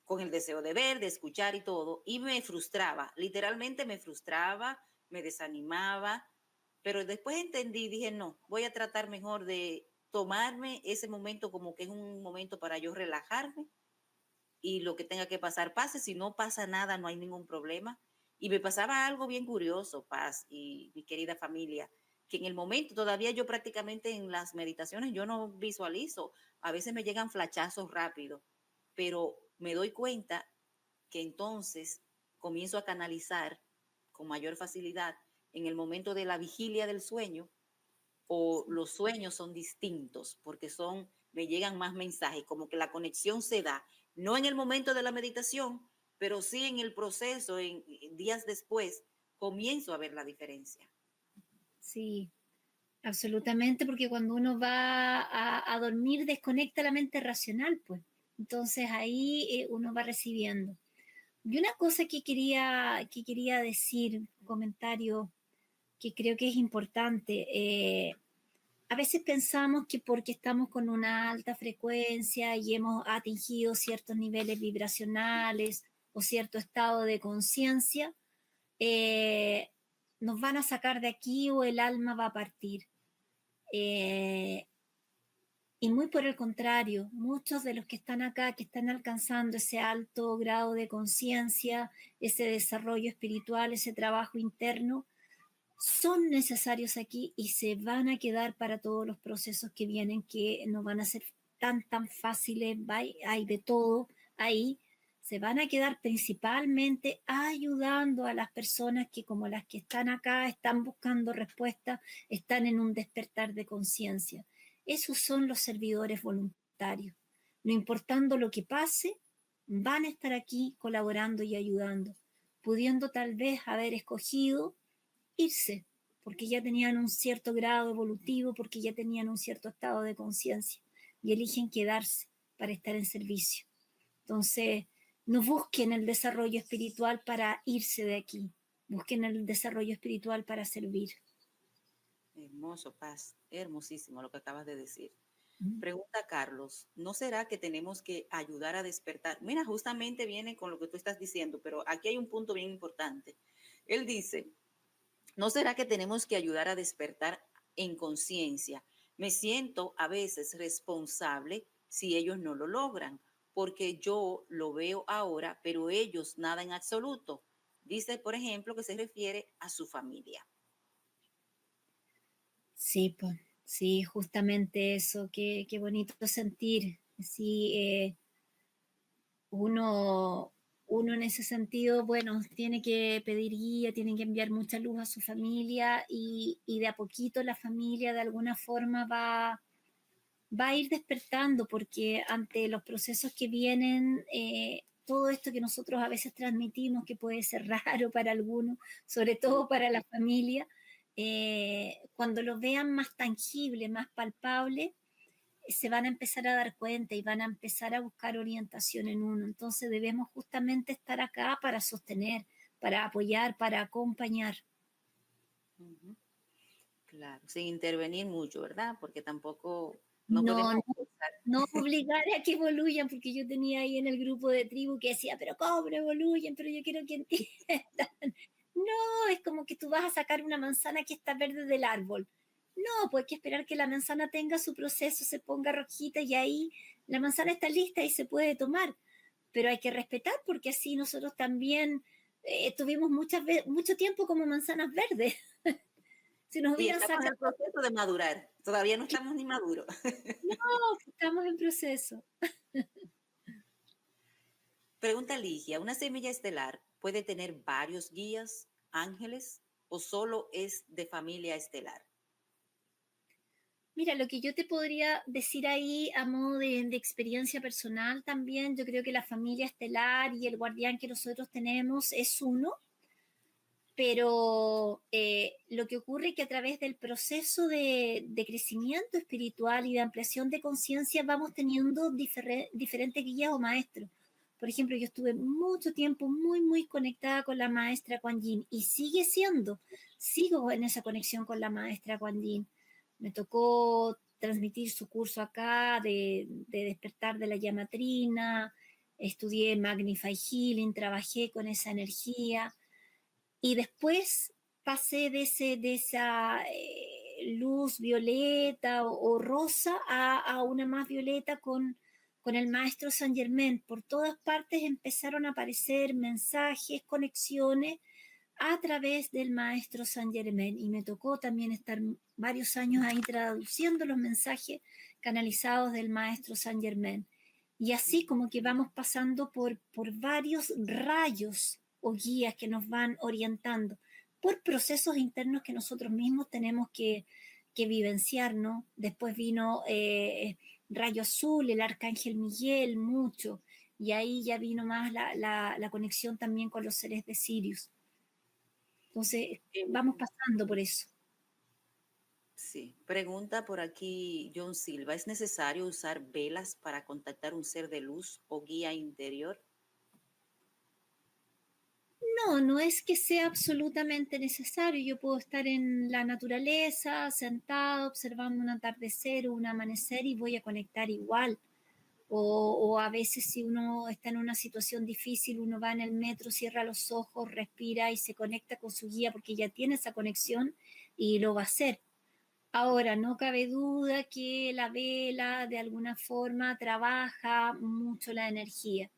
con el deseo de ver, de escuchar y todo, y me frustraba, literalmente me frustraba, me desanimaba, pero después entendí, dije, no, voy a tratar mejor de tomarme ese momento como que es un momento para yo relajarme y lo que tenga que pasar pase, si no pasa nada, no hay ningún problema. Y me pasaba algo bien curioso, Paz y mi querida familia, que en el momento, todavía yo prácticamente en las meditaciones, yo no visualizo, a veces me llegan flachazos rápidos, pero me doy cuenta que entonces comienzo a canalizar con mayor facilidad en el momento de la vigilia del sueño, o los sueños son distintos porque me llegan más mensajes, como que la conexión se da, no en el momento de la meditación, pero sí en el proceso, en días después, comienzo a ver la diferencia. Sí, absolutamente, porque cuando uno va a dormir desconecta la mente racional, pues. Entonces ahí uno va recibiendo. Y una cosa que quería decir, un comentario que creo que es importante, a veces pensamos que porque estamos con una alta frecuencia y hemos atingido ciertos niveles vibracionales o cierto estado de conciencia, eh, nos van a sacar de aquí o el alma va a partir. Eh, y muy por el contrario, muchos de los que están acá, que están alcanzando ese alto grado de conciencia, ese desarrollo espiritual, ese trabajo interno, son necesarios aquí y se van a quedar para todos los procesos que vienen, que no van a ser tan fáciles, hay de todo ahí, se van a quedar principalmente ayudando a las personas que como las que están acá, están buscando respuestas, están en un despertar de conciencia. Esos son los servidores voluntarios. No importando lo que pase, van a estar aquí colaborando y ayudando, pudiendo tal vez haber escogido irse, porque ya tenían un cierto grado evolutivo, porque ya tenían un cierto estado de conciencia y eligen quedarse para estar en servicio. Entonces, no busquen el desarrollo espiritual para irse de aquí, busquen el desarrollo espiritual para servir. Hermoso, Paz, hermosísimo lo que acabas de decir. Pregunta Carlos, ¿no será que tenemos que ayudar a despertar? Mira, justamente viene con lo que tú estás diciendo, pero aquí hay un punto bien importante. Él dice, ¿no será que tenemos que ayudar a despertar en conciencia? Me siento a veces responsable si ellos no lo logran, porque yo lo veo ahora, pero ellos nada en absoluto. Dice, por ejemplo, que se refiere a su familia. Sí, pues, sí, justamente eso, qué bonito sentir. Sí, uno, uno en ese sentido, bueno, tiene que pedir guía, tiene que enviar mucha luz a su familia y de a poquito la familia de alguna forma va a ir despertando porque ante los procesos que vienen, todo esto que nosotros a veces transmitimos, que puede ser raro para algunos, sobre todo para la familia, cuando lo vean más tangible, más palpable, se van a empezar a dar cuenta y van a empezar a buscar orientación en uno. Entonces debemos justamente estar acá para sostener, para apoyar, para acompañar. Ujú. Claro, sin intervenir mucho, ¿verdad? Porque tampoco no No, podemos no, forzar. no obligar a que evoluyan, porque yo tenía ahí en el grupo de tribu que decía, pero ¿cómo no evoluyen? Pero yo quiero que entiendan. No, es como que tú vas a sacar una manzana que está verde del árbol. No, pues hay que esperar que la manzana tenga su proceso, se ponga rojita y ahí la manzana está lista y se puede tomar. Pero hay que respetar porque así nosotros también tuvimos mucho tiempo como manzanas verdes. Si nos Y hubieran estamos en sacado, el proceso de madurar. Todavía no estamos ni maduros. no, estamos en proceso. Pregunta Ligia, ¿una semilla estelar puede tener varios guías, ángeles, o solo es de familia estelar? Mira, lo que yo te podría decir ahí a modo de experiencia personal también, yo creo que la familia estelar y el guardián que nosotros tenemos es uno, pero lo que ocurre es que a través del proceso de crecimiento espiritual y de ampliación de conciencia vamos teniendo diferentes guías o maestros. Por ejemplo, yo estuve mucho tiempo muy conectada con la maestra Kuan Yin y sigo en esa conexión con la maestra Kuan Yin. Me tocó transmitir su curso acá de despertar de la llama trina, estudié Magnify Healing, trabajé con esa energía y después pasé de esa luz violeta o rosa a una más violeta con el maestro Saint Germain. Por todas partes empezaron a aparecer mensajes, conexiones a través del maestro Saint Germain y me tocó también estar varios años ahí traduciendo los mensajes canalizados del maestro Saint Germain. Y así como que vamos pasando por varios rayos o guías que nos van orientando por procesos internos que nosotros mismos tenemos que vivenciar, ¿no? Después vino Rayo Azul, el Arcángel Miguel, mucho, y ahí ya vino más la conexión también con los seres de Sirius. Entonces, vamos pasando por eso. Sí. Pregunta por aquí John Silva. ¿Es necesario usar velas para contactar un ser de luz o guía interior? No, no es que sea absolutamente necesario. Yo puedo estar en la naturaleza, sentada, observando un atardecer o un amanecer y voy a conectar igual. O a veces si uno está en una situación difícil, uno va en el metro, cierra los ojos, respira y se conecta con su guía porque ya tiene esa conexión y lo va a hacer. Ahora, no cabe duda que la vela de alguna forma trabaja mucho la energía.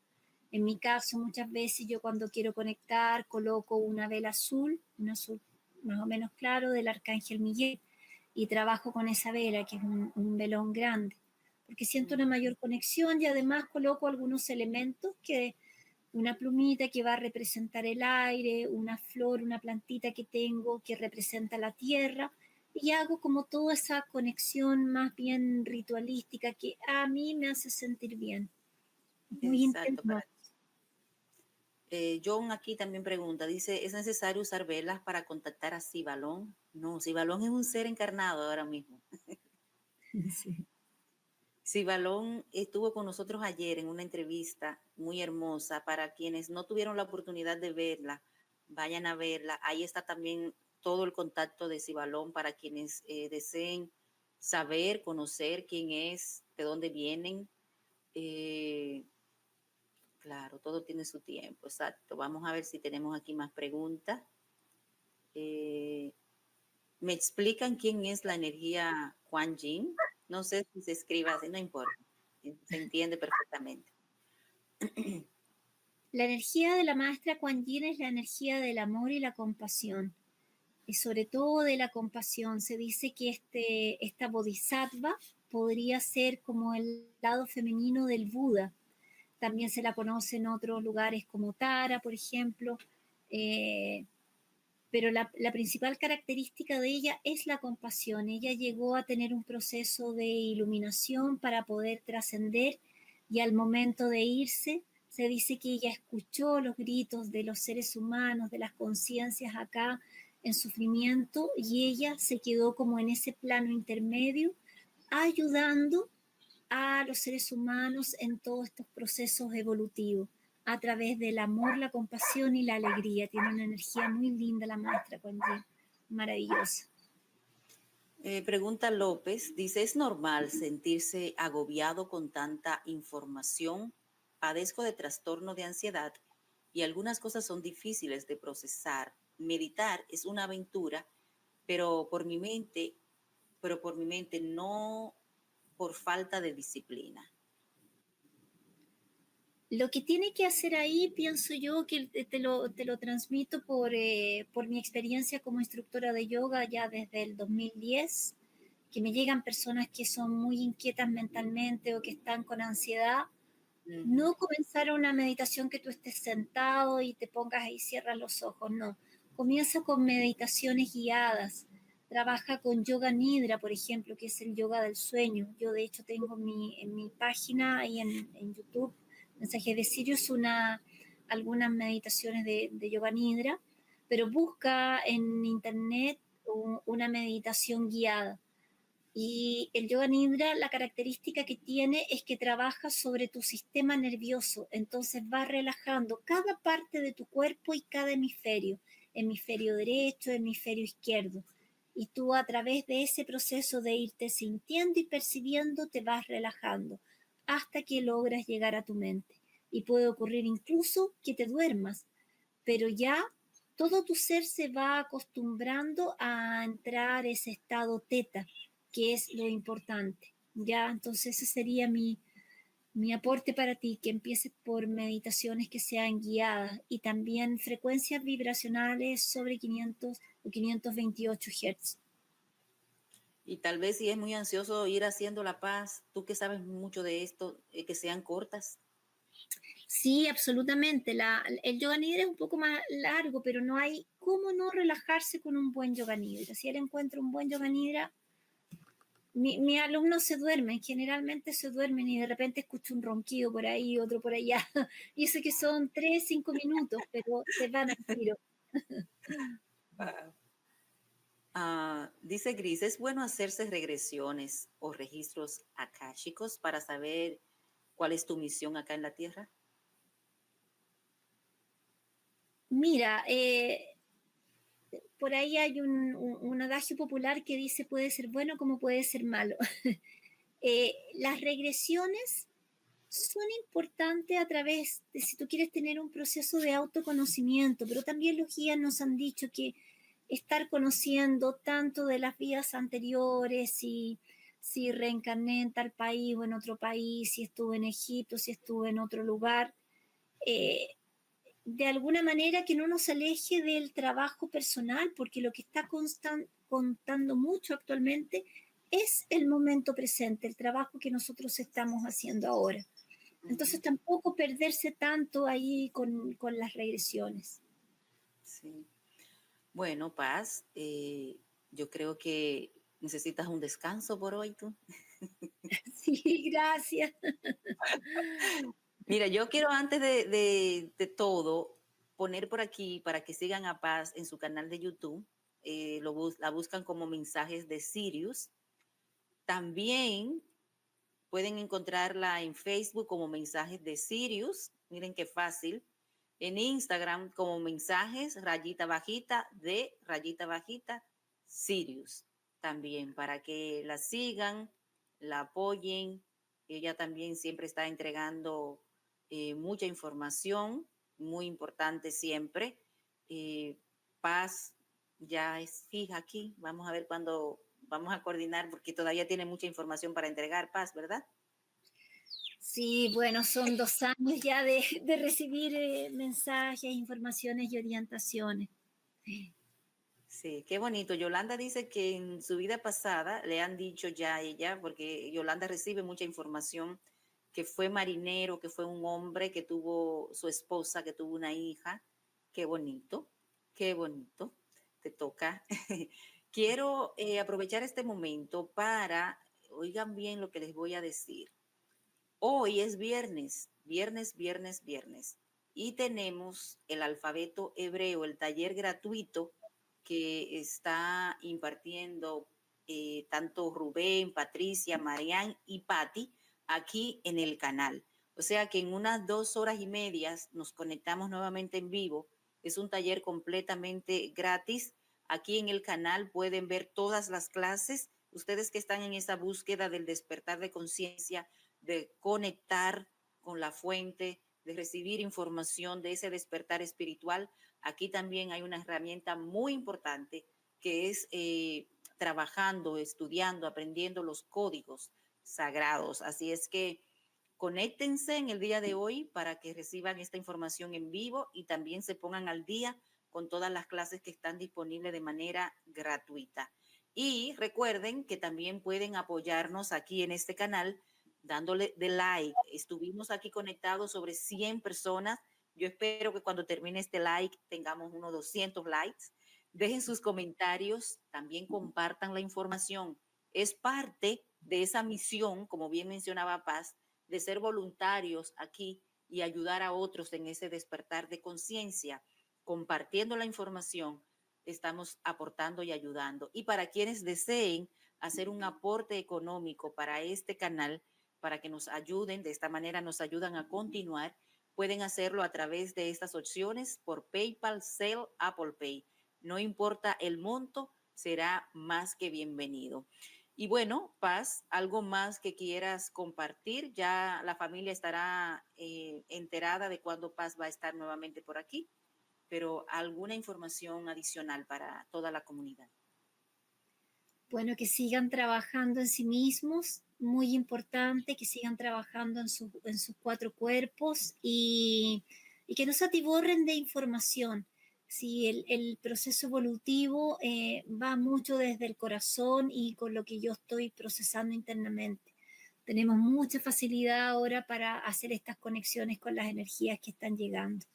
En mi caso, muchas veces yo cuando quiero conectar coloco una vela azul, un azul más o menos claro del arcángel Miguel, y trabajo con esa vela, que es un velón grande, porque siento una Ujú. mayor conexión y además coloco algunos elementos que una plumita que va a representar el aire, una flor, una plantita que tengo que representa la tierra, y hago como toda esa conexión más bien ritualística que a mí me hace sentir bien. Muy Exacto. intenso. John aquí también pregunta, dice, ¿es necesario usar velas para contactar a Sibalón? No, Sibalón es un ser encarnado ahora mismo. Sí. Sibalón estuvo con nosotros ayer en una entrevista muy hermosa. Para quienes no tuvieron la oportunidad de verla, vayan a verla. Ahí está también todo el contacto de Sibalón para quienes deseen saber, conocer quién es, de dónde vienen. Eh, claro, todo tiene su tiempo, exacto. Vamos a ver si tenemos aquí más preguntas. Eh, ¿Me explican quién es la energía Kuan Yin? No sé si se escriba así, no importa. Se entiende perfectamente. La energía de la maestra Kuan Yin es la energía del amor y la compasión, y sobre todo de la compasión. Se dice que esta bodhisattva podría ser como el lado femenino del Buda. También se la conoce en otros lugares como Tara, por ejemplo, eh, pero la principal característica de ella es la compasión. Ella llegó a tener un proceso de iluminación para poder trascender y al momento de irse se dice que ella escuchó los gritos de los seres humanos, de las conciencias acá en sufrimiento y ella se quedó como en ese plano intermedio ayudando a los seres humanos en todos estos procesos evolutivos a través del amor, la compasión y la alegría. Tiene una energía muy linda la maestra Kuan Yin, maravillosa. Pregunta López, dice, ¿es normal sentirse agobiado con tanta información? Padezco de trastorno de ansiedad y algunas cosas son difíciles de procesar. Meditar es una aventura, pero por mi mente, no por falta de disciplina. Lo que tiene que hacer ahí, pienso yo, que te lo transmito por mi experiencia como instructora de yoga ya desde el 2010, que me llegan personas que son muy inquietas mentalmente o que están con ansiedad. Ujú. No comenzar una meditación que tú estés sentado y te pongas ahí y cierras los ojos, no. Comienza con meditaciones guiadas. Trabaja con yoga nidra, por ejemplo, que es el yoga del sueño. Yo de hecho tengo en mi página y en YouTube, Mensajes de Sirius, algunas meditaciones de yoga nidra, pero busca en internet una meditación guiada y el yoga nidra, la característica que tiene es que trabaja sobre tu sistema nervioso, entonces va relajando cada parte de tu cuerpo y cada hemisferio, hemisferio derecho, hemisferio izquierdo. Y tú a través de ese proceso de irte sintiendo y percibiendo, te vas relajando hasta que logras llegar a tu mente. Y puede ocurrir incluso que te duermas, pero ya todo tu ser se va acostumbrando a entrar a ese estado teta, que es lo importante. Ya, entonces ese sería mi aporte para ti, que empieces por meditaciones que sean guiadas y también frecuencias vibracionales sobre 500 o 528 Hz. Y tal vez si es muy ansioso ir haciendo la paz, tú que sabes mucho de esto, que sean cortas. Sí, absolutamente. El yoga nidra es un poco más largo, pero no hay cómo no relajarse con un buen yoga nidra. Si él encuentra un buen yoga nidra, mi alumnos se duermen, generalmente se duermen y de repente escucho un ronquido por ahí, otro por allá. Y eso que son 3, 5 minutos, pero se van al tiro. Wow. Dice Gris, ¿es bueno hacerse regresiones o registros akáshicos para saber cuál es tu misión acá en la Tierra? Mira, por ahí hay un adagio popular que dice puede ser bueno como puede ser malo. Las regresiones son importantes a través de si tú quieres tener un proceso de autoconocimiento, pero también los guías nos han dicho que estar conociendo tanto de las vidas anteriores, si reencarné en tal país o en otro país, si estuve en Egipto, si estuve en otro lugar, eh, de alguna manera que no nos aleje del trabajo personal, porque lo que está contando mucho actualmente es el momento presente, el trabajo que nosotros estamos haciendo ahora. Entonces Ujú. tampoco perderse tanto ahí con las regresiones. Sí. Bueno, Paz, yo creo que necesitas un descanso por hoy tú. Sí, gracias. Mira, yo quiero antes de todo poner por aquí para que sigan a Paz en su canal de YouTube. La buscan como mensajes de Sirius. También pueden encontrarla en Facebook como mensajes de Sirius. Miren qué fácil. En Instagram como mensajes rayita bajita de rayita bajita Sirius. También para que la sigan, la apoyen. Ella también siempre está entregando mucha información, muy importante siempre. Eh, Paz ya es fija aquí. Vamos a ver cuándo vamos a coordinar porque todavía tiene mucha información para entregar, Paz, ¿verdad? Sí, bueno, son 2 años ya de recibir mensajes, informaciones y orientaciones. Sí, qué bonito. Yolanda dice que en su vida pasada le han dicho ya a ella, porque Yolanda recibe mucha información, que fue marinero, que fue un hombre, que tuvo su esposa, que tuvo una hija. Qué bonito, qué bonito. Te toca. Quiero aprovechar este momento para, oigan bien lo que les voy a decir. Hoy es viernes, viernes, viernes, viernes. Y tenemos el alfabeto hebreo, el taller gratuito que está impartiendo tanto Rubén, Patricia, Marián y Patti aquí en el canal. O sea que en unas 2 horas y media nos conectamos nuevamente en vivo. Es un taller completamente gratis. Aquí en el canal pueden ver todas las clases. Ustedes que están en esa búsqueda del despertar de conciencia, de conectar con la fuente, de recibir información de ese despertar espiritual, aquí también hay una herramienta muy importante que es trabajando, estudiando, aprendiendo los códigos sagrados. Así es que conéctense en el día de hoy para que reciban esta información en vivo y también se pongan al día con todas las clases que están disponibles de manera gratuita. Y recuerden que también pueden apoyarnos aquí en este canal dándole de like. Estuvimos aquí conectados sobre 100 personas. Yo espero que cuando termine este like tengamos unos 200 likes. Dejen sus comentarios, también compartan la información. Es parte de esa misión, como bien mencionaba Paz, de ser voluntarios aquí y ayudar a otros en ese despertar de conciencia. Compartiendo la información, estamos aportando y ayudando. Y para quienes deseen hacer un aporte económico para este canal, para que nos ayuden, de esta manera nos ayudan a continuar, pueden hacerlo a través de estas opciones por PayPal, Zelle, Apple Pay. No importa el monto, será más que bienvenido. Y bueno, Paz, algo más que quieras compartir. Ya la familia estará enterada de cuándo Paz va a estar nuevamente por aquí, pero alguna información adicional para toda la comunidad. Bueno, que sigan trabajando en sí mismos, muy importante, que sigan trabajando en sus 4 cuerpos y que no se atiborren de información. Sí, el proceso evolutivo va mucho desde el corazón y con lo que yo estoy procesando internamente. Tenemos mucha facilidad ahora para hacer estas conexiones con las energías que están llegando.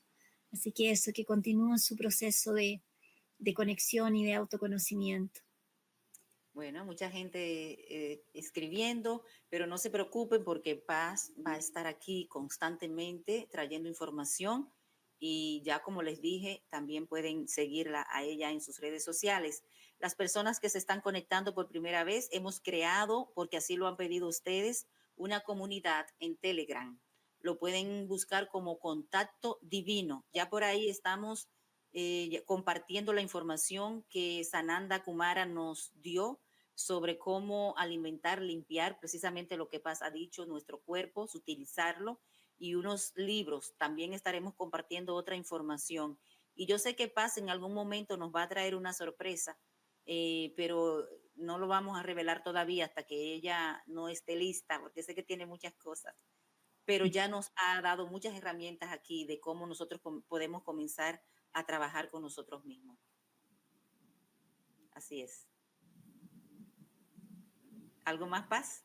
Así que eso, que continúen su proceso de conexión y de autoconocimiento. Bueno, mucha gente escribiendo, pero no se preocupen porque Paz va a estar aquí constantemente trayendo información y ya como les dije, también pueden seguirla a ella en sus redes sociales. Las personas que se están conectando por primera vez, hemos creado, porque así lo han pedido ustedes, una comunidad en Telegram. Lo pueden buscar como Contacto Divino. Ya por ahí estamos compartiendo la información que Sananda Kumara nos dio sobre cómo alimentar, limpiar, precisamente lo que Paz ha dicho, nuestro cuerpo, utilizarlo, y unos libros. También estaremos compartiendo otra información. Y yo sé que Paz en algún momento nos va a traer una sorpresa, pero no lo vamos a revelar todavía hasta que ella no esté lista, porque sé que tiene muchas cosas. Pero ya nos ha dado muchas herramientas aquí de cómo nosotros podemos comenzar a trabajar con nosotros mismos. Así es. ¿Algo más, Paz?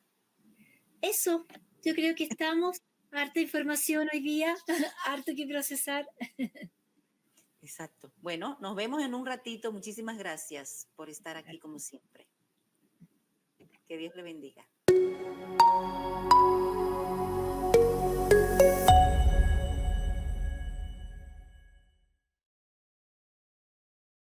Eso, yo creo que estamos, harta información hoy día, harto que procesar. Exacto. Bueno, nos vemos en un ratito. Muchísimas gracias por estar aquí como siempre. Que Dios le bendiga.